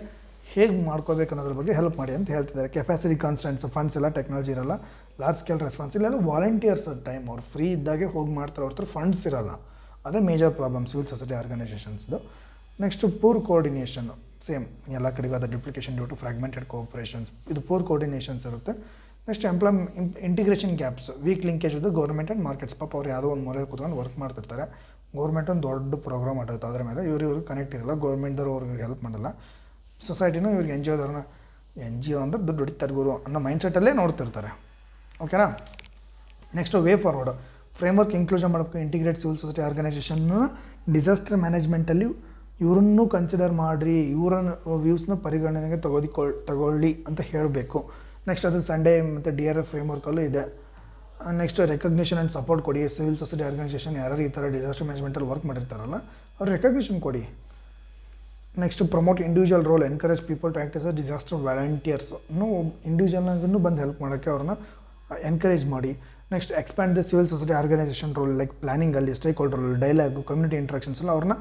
ಹೇಗೆ ಮಾಡ್ಕೋಬೇಕು ಅನ್ನೋದ್ರ ಬಗ್ಗೆ ಹೆಲ್ಪ್ ಮಾಡಿ ಅಂತ ಹೇಳ್ತಿದ್ದಾರೆ. ಕೆಪಾಸಿಟಿ ಕಾನ್ಸ್ಟೆಂಟ್ಸ್ ಫಂಡ್ಸ್ ಎಲ್ಲ ಟೆಕ್ನಾಲಜಿ ಇರಲ್ಲ, ಲಾರ್ಜ್ ಸ್ಕೇಲ್ ರೆಸ್ಪಾನ್ಸ್ ಇಲ್ಲ, ವಾಲಂಟಿಯರ್ಸ್ ಟೈಮ್ ಅವ್ರು ಫ್ರೀ ಇದ್ದಾಗೆ ಹೋಗಿ ಮಾಡ್ತಾರೆ, ಅವ್ರ ಹತ್ರ ಫಂಡ್ಸ್ ಇರೋಲ್ಲ. ಅದೇ ಮೇಜರ್ ಪ್ರಾಬ್ಲಮ್ ಸಿವಿಲ್ ಸೊಸೈಟಿ ಆರ್ಗನೈಸೇಷನ್ಸ್ದು. ನೆಕ್ಸ್ಟು ಪೂರ್ ಕೋಆರ್ಡಿನೇಷನ್ ಸೇಮ್ ಎಲ್ಲ ಕಡೆಗೂ ಅದು duplication due to fragmented cooperations, ಇದು ಪೂರ್ ಕೋಆರ್ಡಿನೇಷನ್ಸ್ ಇರುತ್ತೆ. Next integration gaps, weak linkage with government and markets. ಪಾಪ ಅವ್ರು ಯಾವುದೋ ಒಂದು ಮೂಲೆಯಲ್ಲಿ ಕೂತ್ಕೊಂಡು ವರ್ಕ್ ಮಾಡ್ತಿರ್ತಾರೆ, ಗೌರ್ಮೆಂಟ್ ಒಂದು ದೊಡ್ಡ ಪ್ರೋಗ್ರಾಮ್ ಮಾಡಿರುತ್ತೆ, ಅದ್ರ ಮೇಲೆ ಇವ್ರಿಗೆ ಕನೆಕ್ಟ್ ಇರಲ್ಲ, ಗೌರ್ಮೆಂಟ್ದವ್ರು ಅವ್ರಿಗೆ ಹೆಲ್ಪ್ ಮಾಡಲ್ಲ, ಸೊಸೈಟಿನೂ ಇವ್ರಿಗೆ ಎನ್ ಜಿ ಒದವ್ರನ್ನ ಎನ್ ಜಿ ಒ ಅಂದ್ರೆ ದುಡ್ಡು ಹೊಡಿತಾರೆ ಗುರು ಅನ್ನೋ ಮೈಂಡ್ಸೆಟ್ಟಲ್ಲೇ ನೋಡ್ತಿರ್ತಾರೆ. ಓಕೆನಾ. Next way forward framework inclusion ಮಾಡಬೇಕು. ಇಂಟಿಗ್ರೇಟ್ ಸಿವಿಲ್ ಸೊಸೈಟಿ ಆರ್ಗನೈಸೇಷನ್ನ ಡಿಸಾಸ್ಟರ್ ಮ್ಯಾನೇಜ್ಮೆಂಟಲ್ಲಿ ಇವ್ರನ್ನೂ ಕನ್ಸಿಡರ್ ಮಾಡಿರಿ, ಇವರ ವ್ಯೂಸ್ನ ಪರಿಗಣನೆಗೆ ತಗೊಳ್ಳಿ ಅಂತ ಹೇಳಬೇಕು. ನೆಕ್ಸ್ಟ್ ಅದು ಸಂಡೇ ಮತ್ತು DRF ಫ್ರೇಮ್ವರ್ಕಲ್ಲೂ ಇದೆ. ನೆಕ್ಸ್ಟ್ ರೆಕಗ್ನಿಷನ್ ಆ್ಯಂಡ್ ಸಪೋರ್ಟ್ ಕೊಡಿ. ಸಿವಿಲ್ ಸೊಸೈಟಿ ಆರ್ಗನೈಸೇಷನ್ ಯಾರು ಈ ಥರ ಡಿಸಾಸ್ಟರ್ ಮ್ಯಾನೇಜ್ಮೆಂಟಲ್ಲಿ ವರ್ಕ್ ಮಾಡಿರ್ತಾರಲ್ಲ ಅವ್ರು ರೆಕಗ್ನಿಷನ್ ಕೊಡಿ. Next promote individual role, encourage people to act as a disaster volunteers. ಇಂಡಿವಿಜುವಲ್ನಾಗೂ ಬಂದು ಹೆಲ್ಪ್ ಮಾಡೋಕ್ಕೆ ಅವ್ರನ್ನ ಎನ್ಕರೇಜ್ ಮಾಡಿ. Next expand the civil society organisation role like ಪ್ಲಾನಿಂಗಲ್ಲಿ, stakeholder role, dialogue, community interactions ಎಲ್ಲ ಅವ್ರನ್ನ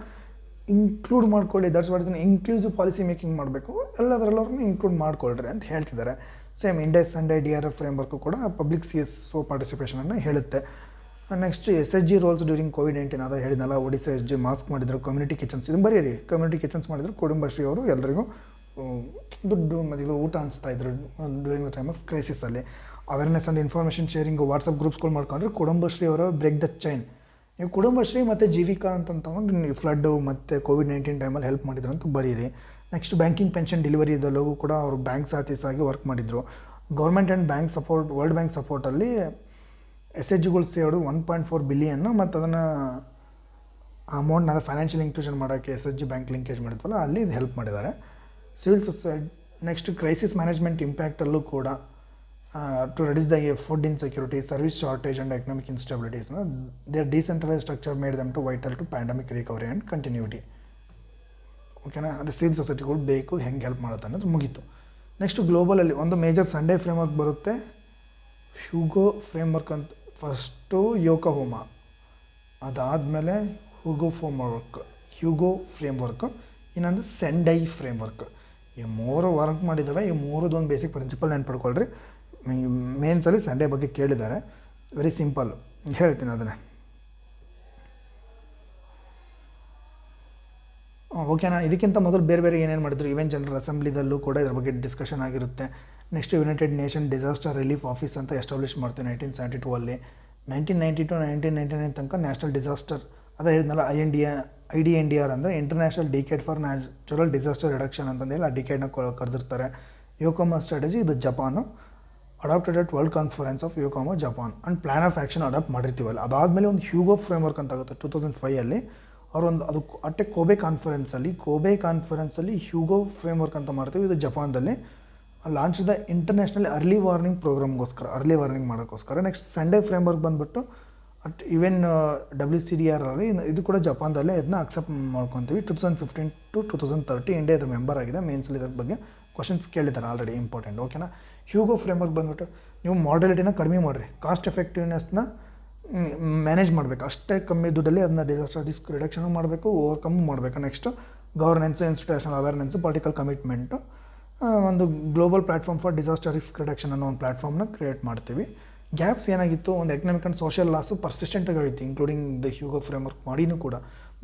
ಇನ್ಕ್ಲೂಡ್ ಮಾಡ್ಕೊಳ್ಳಿ. ದಟ್ಸ್ ವಾಟ್ ಇದನ್ನು ಇನ್ಕ್ಲೂಸಿವ್ ಪಾಲಿಸಿ ಮೇಕಿಂಗ್ ಮಾಡಬೇಕು, ಎಲ್ಲದರಲ್ಲೂ ಅವ್ರನ್ನ ಇನ್ಕ್ಲೂಡ್ ಮಾಡ್ಕೊಳ್ರಿ ಅಂತ ಹೇಳ್ತಿದ್ದಾರೆ. ಸೇಮ್ ಇಂಡಸ್ ಸಂಡೇ DRF ಫ್ರೇಮ್ವರ್ಕು ಕೂಡ ಪಬ್ಲಿಕ್ CSO ಪಾರ್ಟಿಸಿಪೇಷನನ್ನು ಹೇಳುತ್ತೆ. Next SHG roles during COVID-19 ಅದ ಹೇಳಿದ್ನಲ್ಲ, ಒಡಿಸಾ SG ಮಾಸ್ಕ್ ಮಾಡಿದ್ರು, ಕಮ್ಯುನಿಟಿ ಕಿಚನ್ಸ್ ಇದನ್ನು ಬರೀರಿ. ಕಮ್ಯುನಿಟಿ ಕಿಚನ್ಸ್ ಮಾಡಿದ್ರು, ಕುಟುಂಬಶ್ರೀ ಅವರು ಎಲ್ಲರಿಗೂ ದುಡ್ಡು ಮತ್ತು ಇದು ಊಟ ಅನಿಸ್ತಾ ಇದ್ರು ಡ್ಯೂರಿಂಗ್ ದ ಟೈಮ್ ಆಫ್ ಕ್ರೈಸಿಸಲ್ಲಿ. Awareness and information sharing WhatsApp ಗ್ರೂಪ್ಸ್ಗಳು ಮಾಡ್ಕೊಂಡ್ರೆ ಕುಟುಂಬಶ್ರೀ ಅವರ ಬ್ರೇಕ್ ದ ಚೈನ್. ನೀವು ಕುಟುಂಬಶ್ರೀ ಮತ್ತು ಜೀವಿಕಾ ಅಂತ ತಗೊಂಡು ನೀವು ಫ್ಲಡ್ಡು ಮತ್ತು ಕೋವಿಡ್-19 ಟೈಮಲ್ಲಿ ಹೆಲ್ಪ್ ಮಾಡಿದ್ರು ಅಂತ ಬರೀರಿ. ನೆಕ್ಸ್ಟ್ ಬ್ಯಾಂಕಿಂಗ್ ಪೆನ್ಷನ್ ಡೆಲಿವರಿದಲ್ಲೂ ಕೂಡ ಅವರು ಬ್ಯಾಂಕ್ ಸಾಥೀಸ್ ಆಗಿ ವರ್ಕ್ ಮಾಡಿದರು. Government and bank support, world bank ಸಪೋರ್ಟಲ್ಲಿ SHGಗಳು ಸೇರೋದು 1.4 ಬಿಲಿಯನ್ ಮತ್ತು ಅದನ್ನು ಅಮೌಂಟ್ನ ಫೈನಾನ್ಷಿಯಲ್ ಇನ್ಕ್ಲೂಷನ್ ಮಾಡೋಕ್ಕೆ SHG ಬ್ಯಾಂಕ್ ಲಿಂಕೇಜ್ ಮಾಡಿದ್ವಲ್ಲ ಅಲ್ಲಿ ಇದು ಹೆಲ್ಪ್ ಮಾಡಿದ್ದಾರೆ. Civil society next crisis management ಇಂಪ್ಯಾಕ್ಟಲ್ಲೂ ಕೂಡ to reduce the food insecurity, service shortage and economic ಇನ್ಸ್ಟೆಬಿಲಿಟೀಸ್ನ their decentralise structure made them to vital to pandemic recovery and continuity. ಓಕೆನಾ. ಅದೇ ಸಿವಿಲ್ ಸೊಸೈಟಿಗಳು ಬೇಕು ಹೆಂಗೆ ಹೆಲ್ಪ್ ಮಾಡುತ್ತೆ ಅನ್ನೋದು ಮುಗೀತು. ನೆಕ್ಸ್ಟ್ ಗ್ಲೋಬಲಲ್ಲಿ ಒಂದು ಮೇಜರ್ ಸಂಡೇ ಫ್ರೇಮ್ವರ್ಕ್ ಬರುತ್ತೆ, ಹ್ಯೂಗೋ ಫ್ರೇಮ್ವರ್ಕ್ ಅಂತ. ಫಸ್ಟು ಯೋಕೋಹಾಮಾ, ಅದಾದಮೇಲೆ ಹ್ಯೂಗೋ ಫ್ರೇಮ್ವರ್ಕ್, ಇನ್ನೊಂದು ಸೆಂಡೈ ಫ್ರೇಮ್ವರ್ಕ್. ಈ ಮೂರು ವರ್ಕ್ ಮಾಡಿದ್ದಾವೆ. ಈ ಮೂರದೊಂದು ಬೇಸಿಕ್ ಪ್ರಿನ್ಸಿಪಲ್ ನೆನ್ಪಿಡ್ಕೊಳ್ರಿ. ಮೇನ್ಸಲ್ಲಿ ಸಂಡೇ ಬಗ್ಗೆ ಕೇಳಿದ್ದಾರೆ, ವೆರಿ ಸಿಂಪಲ್ ಹೇಳ್ತೀನಿ ಅದನ್ನೇ. ಓಕೆನಾ. ಇದಕ್ಕಿಂತ ಮೊದಲು ಬೇರೆ ಬೇರೆ ಏನೇನು ಮಾಡಿದ್ರು, ಈವೆನ್ ಜನರಲ್ ಅಸೆಂಬ್ಲಿದಲ್ಲೂ ಕೂಡ ಇದ್ರ ಬಗ್ಗೆ ಡಿಸ್ಕಷನ್ ಆಗಿರುತ್ತೆ. Next United nation disaster relief office ಅಂತ ಎಸ್ಟಾಬ್ಲಿಷ್ ಮಾಡ್ತೀವಿ 1972 1990 to 1999 ತನಕ ನ್ಯಾಷನಲ್ ಡಿಸಾಸ್ಟರ್ ಅದೇ ಹೇಳಿದ್ನಲ್ಲ, IDNDR ಅಂದರೆ international decade for natural disaster reduction ಅಂತಂದೇಳಿ ಆ ಡಿಕೇಡ್ನ ಕರೆದಿರ್ತಾರೆ. ಯೋಕೋಮಾ ಸ್ಟ್ರಾಟಜಿ ಇದು Japan, adopted at world conference of Yokohama Japan and plan of action adopt ಮಾಡಿರ್ತೀವಲ್ಲ. ಅದಾದಮೇಲೆ ಒಂದು ಹ್ಯೂಗೋ ಫ್ರೇಮ್ವರ್ಕ್ ಅಂತ ಆಗುತ್ತೆ 2005 ಅವರೊಂದು ಅದು ಅಟ್ಟೆ ಕೋಬೆ ಕಾನ್ಫರೆನ್ಸಲ್ಲಿ ಹ್ಯೂಗೋ ಫ್ರೇಮ್ವರ್ಕ್ ಅಂತ ಮಾಡ್ತೀವಿ. ಇದು ಜಪಾನ್ದಲ್ಲಿ launch the international early warning ಪ್ರೋಗ್ರಾಮ್ಗೋಸ್ಕರ, ಅರ್ಲಿ ವಾರ್ನಿಂಗ್ ಮಾಡೋಕ್ಕೋಸ್ಕರ. ನೆಕ್ಸ್ಟ್ ಸಂಡೇ ಫ್ರೇಮ್ವರ್ಕ್ ಬಂದುಬಿಟ್ಟು ಈವೆನ್ WCDR ಅಲ್ಲಿ ಇದು ಕೂಡ ಜಪಾನ್ದಲ್ಲೇ ಇದನ್ನ ಅಕ್ಸೆಪ್ಟ್ ಮಾಡ್ಕೊತೀವಿ. 2015 to 2030 ಇಂಡಿಯಾ ಇದ್ರ ಮೆಂಬರ್ ಆಗಿದೆ. ಮೇನ್ಸಲ್ಲಿ ಇದ್ರ ಬಗ್ಗೆ ಕ್ವಶನ್ಸ್ ಕೇಳಿದ್ದಾರೆ ಆಲ್ರೆಡಿ, ಇಂಪಾರ್ಟೆಂಟ್. ಓಕೆನಾ. ಹ್ಯೂಗೋ ಫ್ರೇಮ್ವರ್ಕ್ ಬಂದುಬಿಟ್ಟು ನೀವು ಮಾರ್ಟಾಲಿಟಿನ ಕಡಿಮೆ ಮಾಡಿರಿ, ಕಾಸ್ಟ್ ಎಫೆಕ್ಟಿವ್ನೆಸ್ನ ಮ್ಯಾನೇಜ್ ಮಾಡಬೇಕು, ಅಷ್ಟೇ ಕಮ್ಮಿ ದುಡ್ಡಲ್ಲಿ ಅದನ್ನ ಡಿಸಾಸ್ಟರ್ ರಿಸ್ಕ್ ರಿಡಕ್ಷನ್ ಮಾಡಬೇಕು, ಓವರ್ಕಮ್ ಮಾಡಬೇಕು. Next governance, institutional awareness, political commitment, ಒಂದು global platform for disaster risk reduction ಅನ್ನೋ ಒಂದು ಪ್ಲ್ಯಾಟ್ಫಾರ್ಮ್ನ ಕ್ರಿಯೇಟ್ ಮಾಡ್ತೀವಿ. ಗ್ಯಾಪ್ಸ್ ಏನಾಗಿತ್ತು, ಒಂದು ಎಕನಾಮಿಕ್ ಆ್ಯಂಡ್ ಸೋಷಿಯಲ್ ಲಾಸು ಪರ್ಸಿಸ್ಟೆಂಟಾಗಿ ಆಯಿತು, ಇನ್ಕ್ಲೂಡಿಂಗ್ ದ ಹ್ಯೂಗೋ ಫ್ರೇಮ್ವರ್ಕ್ ಮಾಡಿನೂ ಕೂಡ.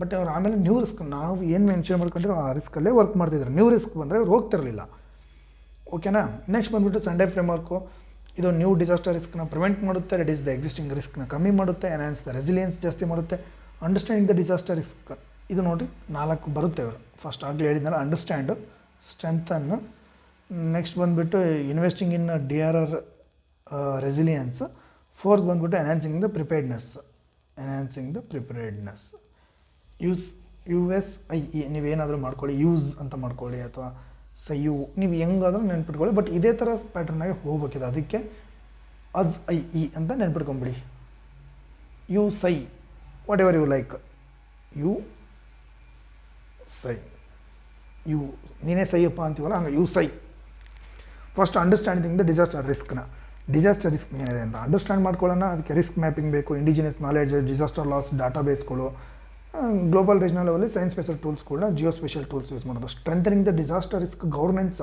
ಬಟ್ ಅವ್ರು ಆಮೇಲೆ ನ್ಯೂ ರಿಸ್ಕ್, ನಾವು ಏನು ಮೆನ್ಷನ್ ಮಾಡ್ಕೊಂಡಿರೋ ಆ ರಿಸ್ಕಲ್ಲೇ ವರ್ಕ್ ಮಾಡ್ತಿದ್ರು. ನ್ಯೂ ರಿಸ್ಕ್ ಬಂದರೆ ಅವ್ರು ಹೋಗ್ತಿರಲಿಲ್ಲ. ಓಕೆನಾ. ನೆಕ್ಸ್ಟ್ ಬಂದುಬಿಟ್ಟು ಸಂಡೇ ಫ್ರೇಮ್ವರ್ಕು ಇದು ನ್ಯೂ ಡಿಸಾಸ್ಟರ್ ರಿಸ್ಕ್ನ ಪ್ರಿವೆಂಟ್ ಮಾಡುತ್ತೆ, ರೆಡ್ಯೂಸ್ ದ ಎಕ್ಸಿಸ್ಟಿಂಗ್ ರಿಸ್ಕ್ನ ಕಮ್ಮಿ ಮಾಡುತ್ತೆ, ಎನ್ಹಾನ್ಸ್ ದ ರೆಸಿಲಿಯನ್ಸ್ ಜಾಸ್ತಿ ಮಾಡುತ್ತೆ, ಅಂಡರ್ಸ್ಟ್ಯಾಂಡಿಂಗ್ ದ ಡಿಸಾಸ್ಟರ್ ರಿಸ್ಕ್ ಇದು ನೋಡಿ 4 ಬರುತ್ತೆ ಇವರು. ಫಸ್ಟ್ ಆಗಲೇ ಹೇಳಿದ್ನಲ್ಲ, ಅಂಡರ್ಸ್ಟ್ಯಾಂಡು, ಸ್ಟ್ರೆಂಥನ್ನು, ನೆಕ್ಸ್ಟ್ ಬಂದುಬಿಟ್ಟು investing in DRR resilience, fourth ಬಂದುಬಿಟ್ಟು ಎನ್ಹಾನ್ಸಿಂಗ್ ದ ಪ್ರಿಪೇರ್ಡ್ನೆಸ್, USIE ನೀವೇನಾದರೂ ಮಾಡ್ಕೊಳ್ಳಿ, ಯೂಸ್ ಅಂತ ಮಾಡ್ಕೊಳ್ಳಿ ಅಥವಾ ಸೈಯು ನೀವು ಹೆಂಗಾದರೂ ನೆನ್ಪಿಟ್ಕೊಳ್ಳಿ, ಬಟ್ ಇದೇ ಥರ ಪ್ಯಾಟರ್ನಾಗೆ ಹೋಗ್ಬೇಕಿದೆ. ಅದಕ್ಕೆ ASIE ಅಂತ ನೆನ್ಪಿಟ್ಕೊಂಬಿಡಿ. USI whatever you like, USI ನೀನೇ ಸೈಯಪ್ಪ ಅಂತೀವಲ್ಲ ಹಂಗೆ USI. First understanding the disaster risk ಏನಿದೆ ಅಂತ ಅಂಡರ್ಸ್ಟ್ಯಾಂಡ್ ಮಾಡ್ಕೊಳ್ಳೋಣ. ಅದಕ್ಕೆ ರಿಸ್ಕ್ ಮ್ಯಾಪಿಂಗ್ ಬೇಕು, ಇಂಡಿಜಿನಿಯಸ್ ನಾಲೆಡ್ಜ್, ಡಿಸಾಸ್ಟರ್ ಲಾಸ್ ಡಾಟಾಬೇಸ್ಗಳು, ಗ್ಲೋಬಲ್ ರೀಜನಲ್ ಲೆವೆಲ್ಲಿ ಸೈನ್ಸ್ ಸ್ಪೆಷಲ್ ಟೂಲ್ಸ್ಗಳನ್ನ, ಜಿಯೋ ಸ್ಪೆಷಲ್ ಟೂಲ್ಸ್ ಯೂಸ್ ಮಾಡೋದು. Strengthening the disaster risk governance,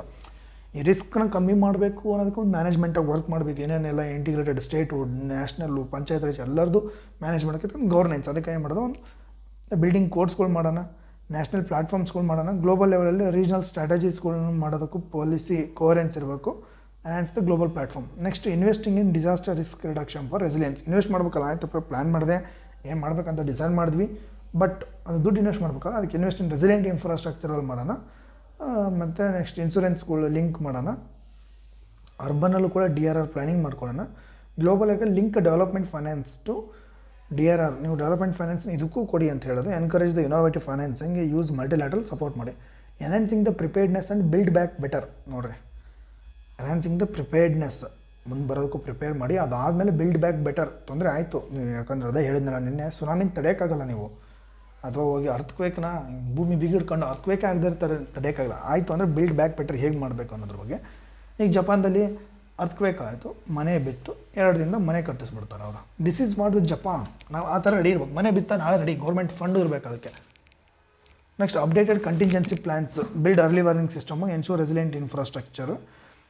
ಈ ರಿಸ್ಕ್ನ ಕಮ್ಮಿ ಮಾಡಬೇಕು ಅನ್ನೋದಕ್ಕೆ ಒಂದು ಮ್ಯಾನೇಜ್ಮೆಂಟಾಗಿ ವರ್ಕ್ ಮಾಡಬೇಕು. ಏನೇನೆಲ್ಲ integrated state, national, panchayat raj ಎಲ್ಲರದು ಮ್ಯಾನೇಜ್ ಮಾಡೋಕ್ಕೆ ಒಂದು ಗೌರ್ನೆನ್ಸ್. ಅದಕ್ಕೆ ಏನು ಮಾಡೋದು, ಒಂದು ಬಿಲ್ಡಿಂಗ್ ಕೋಡ್ಸ್ಗಳು ಮಾಡೋಣ, ನ್ಯಾಷನಲ್ ಪ್ಲಾಟ್ಫಾರ್ಮ್ಸ್ಗಳು ಮಾಡೋಣ, ಗ್ಲೋಬಲ್ ಲೆವೆಲಲ್ಲಿ ರೀಜನಲ್ ಸ್ಟ್ರಾಟಜೀಸ್ಗಳನ್ನ ಮಾಡೋದಕ್ಕೂ ಪಾಲಿಸಿ ಕೋರೆನ್ಸ್ ಇರಬೇಕು, and the global platform. Next investing in disaster risk reduction for resilience. Invest ಮಾಡಬೇಕಲ್ಲ, ಆಯ್ತು ಪ್ಲ್ಯಾನ್ ಮಾಡಿದೆ, ಏನು ಮಾಡ್ಬೇಕಂತ ಡಿಸೈಡ್ ಮಾಡಿದ್ವಿ, ಬಟ್ ಅದು ದುಡ್ಡು ಇನ್ವೆಸ್ಟ್ ಮಾಡ್ಬೇಕಲ್ಲ, ಅದಕ್ಕೆ ಇನ್ವೆಸ್ಟ್ ಇನ್ ರೆಸಿಲಿಯಂಟ್ ಇನ್ಫ್ರಾಸ್ಟ್ರಕ್ಚರಲ್ಲಿ ಮಾಡೋಣ. ಮತ್ತು ನೆಕ್ಸ್ಟ್ ಇನ್ಶೂರೆನ್ಸ್ಗಳು ಲಿಂಕ್ ಮಾಡೋಣ, ಅರ್ಬನಲ್ಲೂ ಕೂಡ DRR ಪ್ಲ್ಯಾನಿಂಗ್ ಮಾಡ್ಕೊಳ್ಳೋಣ. ಗ್ಲೋಬಲ್ ಆಗಿ link development finance to DRR, ನೀವು ಡೆವಲಪ್ಮೆಂಟ್ ಫೈನಾನ್ಸ್ನ ಇದಕ್ಕೂ ಕೊಡಿ ಅಂತ ಹೇಳೋದು. Encourage the innovative financing, use multilateral support ಮಾಡಿ. Enhancing the preparedness and build back better. ನೋಡಿರಿ, ಎನ್ಹಾನ್ಸಿಂಗ್ ದ ಪ್ರಿಪೇರ್ಡ್ನೆಸ್, ಮುಂದೆ ಬರೋದಕ್ಕೂ ಪ್ರಿಪೇರ್ ಮಾಡಿ, ಅದಾದಮೇಲೆ ಬಿಲ್ಡ್ ಬ್ಯಾಕ್ ಬೆಟರ್. ತೊಂದರೆ ಆಯಿತು, ನೀವು ಯಾಕಂದ್ರೆ ಅದೇ ಹೇಳಿದ್ನಲ್ಲ ನಿನ್ನೆ, ಸುನಾಮಿನ ತಡೆಯೋಕ್ಕಾಗಲ್ಲ ನೀವು, ಅಥವಾ ಹೋಗಿ ಅರ್ಥಕ್ವೇಕ್ನ ಭೂಮಿ ಬಿಗಿಡ್ಕೊಂಡು ಅರ್ಥಕ್ವೇಕ್ ಆಗದೆ ಇರ್ತಾರೆ, ತಡೆಯೋಕ್ಕಾಗಲ್ಲ. ಆಯಿತು ಅಂದರೆ ಬಿಲ್ಡ್ ಬ್ಯಾಕ್ ಬೆಟರ್ ಹೇಗೆ ಮಾಡಬೇಕು ಅನ್ನೋದ್ರ ಬಗ್ಗೆ. ಈಗ ಜಪಾನ್ದಲ್ಲಿ ಅರ್ಥಕ್ವೇಕ್ ಆಯಿತು, ಮನೆ ಬಿತ್ತು, 2 ದಿನದ ಮನೆ ಕಟ್ಟಿಸ್ಬಿಡ್ತಾರೆ ಅವರು. This is what the Japan. ನಾವು ಆ ಥರ ರೆಡಿ ಇರ್ಬೇಕು, ಮನೆ ಬಿತ್ತ ನಾಳೆ ರೆಡಿ, ಗೌರ್ಮೆಂಟ್ ಫಂಡು ಇರಬೇಕು ಅದಕ್ಕೆ. Next updated contingency plans, build early warning system, ensure resilient infrastructure.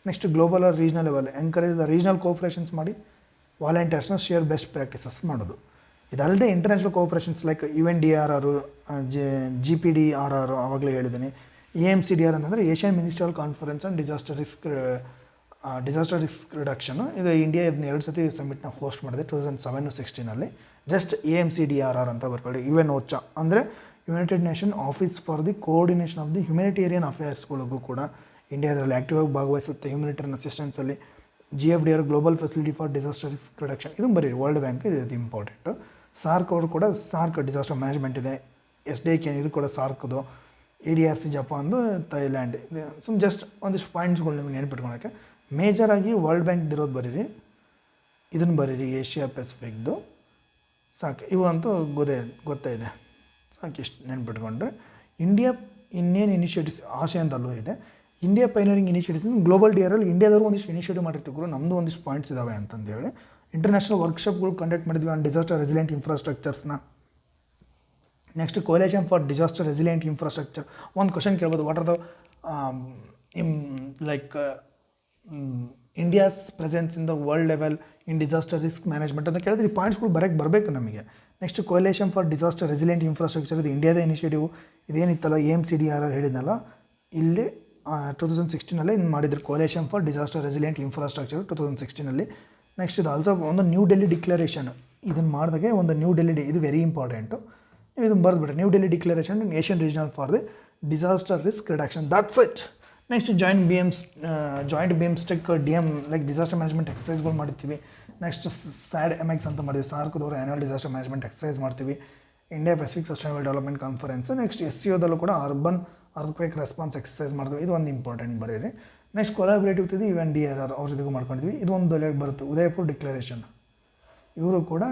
Next global or regional level, encourage the regional cooperations ಮಾಡಿ, ವಾಲಂಟಿಯರ್ಸ್ನ ಶೇರ್ ಬೆಸ್ಟ್ ಪ್ರಾಕ್ಟೀಸಸ್ ಮಾಡೋದು. ಇದಲ್ಲದೆ international cooperations like UNDRR, GPDRR ಆವಾಗಲೇ ಹೇಳಿದ್ದೀನಿ. AMCDR ಅಂತಂದರೆ Asian ministerial conference and disaster risk reduction. ಇದು India ಇದನ್ನ 2 ಸತಿ ಸಮಿಟ್ನ ಹೋಸ್ಟ್ ಮಾಡಿದೆ, 2007-16. ಜಸ್ಟ್ AMCDRR ಅಂತ ಬರ್ಕೊಳ್ಳಿ. UNOCHA ಅಂದರೆ united nation office for the coordination of the humanitarian ಅಫೇರ್ಸ್ಗಳಿಗೂ ಕೂಡ ಇಂಡಿಯಾ ಅದರಲ್ಲಿ ಆ್ಯಕ್ಟಿವ್ ಆಗಿ ಭಾಗವಹಿಸುತ್ತೆ ಹ್ಯುಮ್ಯಾನಿಟೇರಿಯನ್ ಅಸಿಸ್ಟೆನ್ಸಲ್ಲಿ. GFDR global facility for disaster risk reduction, ಇದು ಬರೀ ವರ್ಲ್ಡ್ ಬ್ಯಾಂಕ್, ಇದು ಇಂಪಾರ್ಟೆಂಟು. ಸಾರ್ಕ್ ಅವರು ಕೂಡ, ಸಾರ್ಕ್ ಡಿಸಾಸ್ಟರ್ ಮ್ಯಾನೇಜ್ಮೆಂಟ್ ಇದೆ. SDK ಇದು ಕೂಡ ಸಾರ್ಕ್ದು. EDRC ಜಪಾನ್ದು, ಥೈಲ್ಯಾಂಡ್. ಇದು ಜಸ್ಟ್ ಒಂದಿಷ್ಟು ಪಾಯಿಂಟ್ಸ್ಗಳು ನಿಮಗೆ ನೆನಪಿಟ್ಕೊಳಕ್ಕೆ. ಮೇಜರಾಗಿ ವರ್ಲ್ಡ್ ಬ್ಯಾಂಕ್ ಇರೋದು ಬರೀರಿ, ಇದನ್ನು ಬರೀರಿ, ಏಷ್ಯಾ ಪೆಸಿಫಿಕ್ದು ಸಾಕು. ಇವು ಅಂತೂ ಗೊತ್ತೇ ಇದೆ, ಸಾಕು. ಇಷ್ಟು ನೆನ್ಪಿಟ್ಕೊಂಡ್ರೆ ಇಂಡಿಯಾ ಇನ್ನೇನು ಇನಿಷಿಯೇಟಿವ್ಸ್ ಆಶಯಂತಲ್ಲೂ ಇದೆ. ಇಂಡಿಯಾ ಪೈನರಿಂಗ್ ಇನಿಷಿಯೇಟಿವ್ಸ್, ಗ್ಲೋಬಲ್ DRL ಇಂಡಿಯಾದವರು ಒಂದಿಷ್ಟು ಇನಿಷಿಯೇಟಿವ್ ಮಾಡಿರ್ತೀವಿ, ನಮ್ಮದು ಒಂದಿಷ್ಟು ಪಾಯಿಂಟ್ಸ್ ಇದ್ದಾವೆ ಅಂತಂದೇಳಿ ಇಂಟರ್ನ್ಯಾಷನಲ್ ವರ್ಕ್ಶಾಪ್ಗಳು ಕಂಡಕ್ಟ್ ಮಾಡಿದ್ವಿ on disaster resilient ಇನ್ಫ್ರಾಸ್ಟ್ರಕ್ಚರ್ಸ್ನ. Next coalition for disaster resilient infrastructure. ಒಂದು ಕ್ವಶನ್ ಕೇಳ್ಬೋದು, what are the India's presence in the world level in disaster risk management ಅಂತ ಕೇಳಿದ್ರೆ ಈ ಪಾಯಿಂಟ್ಸ್ಗಳು ಬರಬೇಕು ನಮಗೆ. Next coalition for disaster resilient infrastructure, ಇದು ಇಂಡಿಯಾದ ಇನಿಷಿಯೇಟಿವ್. ಇದೇನಿತ್ತಲ್ಲ AMCDRR ಹೇಳಿದ್ನಲ್ಲ, ಇಲ್ಲಿ 2016 ಇನ್ನು ಮಾಡಿದ್ರು, coalition for disaster resilient infrastructure 2016. Next ಇದು ಆಲ್ಸೋ ಒಂದು ನ್ಯೂ ಡೆಲ್ಲಿ ಡಿಕ್ಲರೇಷನ್, ಇದನ್ನು ಮಾಡಿದಾಗೆ ಒಂದು ನ್ಯೂ ಡೆಲ್ಲಿ ಇದು ವೆರಿ ಇಂಪಾರ್ಟೆಂಟು, ನೀವು ಇದನ್ನು ಬರೆದ್ಬಿಟ್ರೆ New Delhi declaration Asian regional for the disaster risk reduction, that's it. Next joint BIMSTEC DM like disaster management ಎಕ್ಸಸೈಸ್ಗಳು ಮಾಡ್ತೀವಿ. ನೆಕ್ಸ್ಟ್ SADMAs ಅಂತ ಮಾಡಿದ್ವಿ, ಸಾರ್ಕ್ದವರು ಆ್ಯನ್ಯುವಲ್ ಡಿಸಾಸ್ಟರ್ ಮ್ಯಾನೇಜ್ಮೆಂಟ್ ಎಕ್ಸಸೈಸ್ ಮಾಡ್ತೀವಿ. India Pacific sustainable development conference. Next SCOದಲ್ಲೂ ಕೂಡ ಅರ್ಬನ್ ಅರ್ಥಕ್ವೇಕ್ ರೆಸ್ಪಾನ್ಸ್ ಎಕ್ಸಸೈಸ್ ಮಾಡ್ತೀವಿ, ಇದು ಒಂದು ಇಂಪಾರ್ಟೆಂಟ್ ಬರೀರಿ. ನೆಕ್ಸ್ಟ್ ಕೊಲಾಬ್ರೇಟಿವ್ ಇದೆ, UNDRR ಅವ್ರ ಜೊತೆಗೂ ಮಾಡ್ಕೊಂಡಿದ್ವಿ, ಇದು ಒಂದು ದೊಲೆಗೆ ಬರುತ್ತೆ. ಉದಯಪುರ್ ಡಿಕ್ಲರೇಷನ್, ಇವರು ಕೂಡ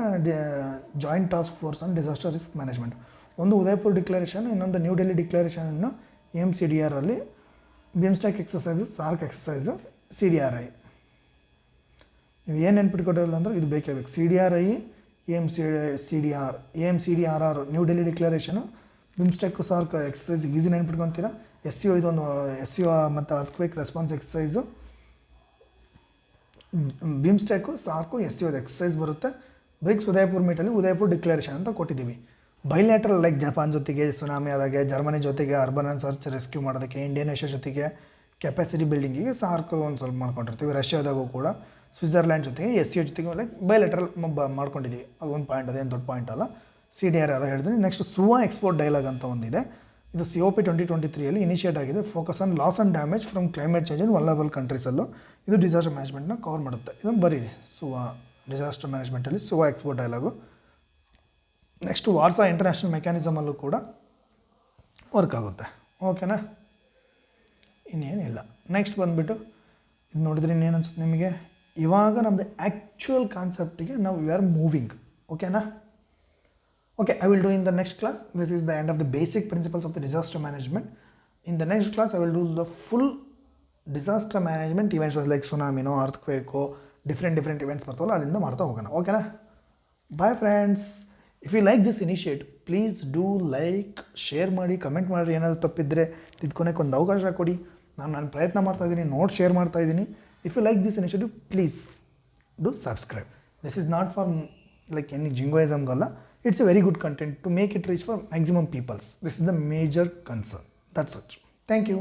joint task force on disaster risk management. ಒಂದು ಉದಯಪುರ್ ಡಿಕ್ಲರೇಷನ್, ಇನ್ನೊಂದು ನ್ಯೂ ಡೆಲ್ಲಿ ಡಿಕ್ಲರೇಷನನ್ನು AMCDRರಲ್ಲಿ, BIMSTEC exercise, SAARC exercise, CDRI. ನೀವು ಏನು ನೆನ್ಪಿಟ್ಕೊಟ್ಟಿರಲ್ಲ ಅಂದ್ರೆ ಇದು ಬೇಕೇ ಬೇಕು. CDRI, AMCDRR New Delhi declaration, BIMSTEC SAARC exercise easy ನೆನ್ಪಿಟ್ಕೊತೀರಾ. SCO ಇದೊಂದು SCO ಮತ್ತು earthquake response exercise. BIMSTEC SAARC SCO exercise ಬರುತ್ತೆ. ಬ್ರಿಕ್ಸ್ ಉದಯಪುರ್ ಮೀಟಲ್ಲಿ ಉದಯಪುರ್ ಡಿಕ್ಲರೇಷನ್ ಅಂತ ಕೊಟ್ಟಿದ್ದೀವಿ. ಬೈಲ್ಯಾಟ್ರಲ್ ಲೈಕ್ ಜಪಾನ್ ಜೊತೆಗೆ ಸುನಾಮಿ ಆದಾಗೆ, ಜರ್ಮನಿ ಜೊತೆಗೆ ಅರ್ಬನ್ ಆ್ಯಂಡ್ ಸರ್ಚ್ ರೆಸ್ಕ್ಯೂ ಮಾಡೋದಕ್ಕೆ, ಇಂಡಿಯನ್ ಏಷ್ಯಾ ಜೊತೆಗೆ ಕೆಪಾಸಿಟಿ ಬಿಲ್ಡಿಂಗಿಗೆ ಸಾರ್ಕ್ ಒಂದು ಸ್ವಲ್ಪ ಮಾಡ್ಕೊಂಡಿರ್ತೀವಿ. ರಷ್ಯಾದಾಗೂ ಕೂಡ ಸ್ವಿಟ್ಜರ್ಲ್ಯಾಂಡ್ ಜೊತೆಗೆ ಎಸ್ ಸಿ ಜೊತೆಗೆ ಲೈಕ್ ಬೈಲೆಟ್ರಲ್ ಮಾಡ್ಕೊಂಡಿದ್ದೀವಿ. ಅದು ಒಂದು ಪಾಯಿಂಟ್, ಅದೇನು ದೊಡ್ಡ ಪಾಯಿಂಟ್ ಅಲ್ಲ. CDR ಎಲ್ಲ ಹೇಳಿದ್ರೆ ನೆಕ್ಸ್ಟ್ ಸುವಾ ಎಕ್ಸ್ಪೋರ್ಟ್ ಡೈಲಾಗ್ ಅಂತ ಒಂದಿದೆ. ಇದು COP 2023ಯಲ್ಲಿ ಇನಿಷಿಯೇಟ್ ಆಗಿದೆ. Focus on loss and damage from climate change in vulnerable ಕಂಟ್ರೀಸಲ್ಲೂ ಇದು ಡಿಸಾಸ್ಟರ್ ಮ್ಯಾನೇಜ್ಮೆಂಟ್ನ ಕವರ್ ಮಾಡುತ್ತೆ. ಇದನ್ನು ಬರೀರಿ, ಸುವಾ ಡಿಸಾಸ್ಟರ್ ಮ್ಯಾನೇಜ್ಮೆಂಟಲ್ಲಿ Suva export dialogue. Next Warsaw international ಮೆಕ್ಯಾನಿಸಮಲ್ಲೂ ಕೂಡ ವರ್ಕ್ ಆಗುತ್ತೆ. ಓಕೆನಾ, ಇನ್ನೇನಿಲ್ಲ. ನೆಕ್ಸ್ಟ್ ಬಂದುಬಿಟ್ಟು ಇದು ನೋಡಿದ್ರೆ ಇನ್ನೇನು ಅನ್ಸುತ್ತೆ ನಿಮಗೆ, ಇವಾಗ ನಮ್ಮದು ಆ್ಯಕ್ಚುಯಲ್ ಕಾನ್ಸೆಪ್ಟಿಗೆ ನಾವು ವಿ ಆರ್ ಮೂವಿಂಗ್. ಓಕೆನಾ? Okay, I will do in the next class. This is the end of the basic principles of the disaster management. In the next class, I will do the full disaster management events like tsunami, earthquake, different events. Adinda marta hogana. Okay na? Bye friends. If you like this initiative, please do like, share ಮಾಡಿ, comment ಮಾಡಿ. ಏನಾದರೂ ತಪ್ಪಿದ್ರೆ ತಿದ್ಕೊಳಕ್ಕೆ ಒಂದು ಅವಕಾಶ ಕೊಡಿ. ನಾನು ಪ್ರಯತ್ನ ಮಾಡ್ತಾ ಇದ್ದೀನಿ, ನೋಟ್ ಶೇರ್ ಮಾಡ್ತಾ ಇದ್ದೀನಿ. If you like this initiative, please do subscribe. This is not for like any jingoism galla. It's a very good content to make it reach for maximum peoples. This is the major concern. That's it. Thank you.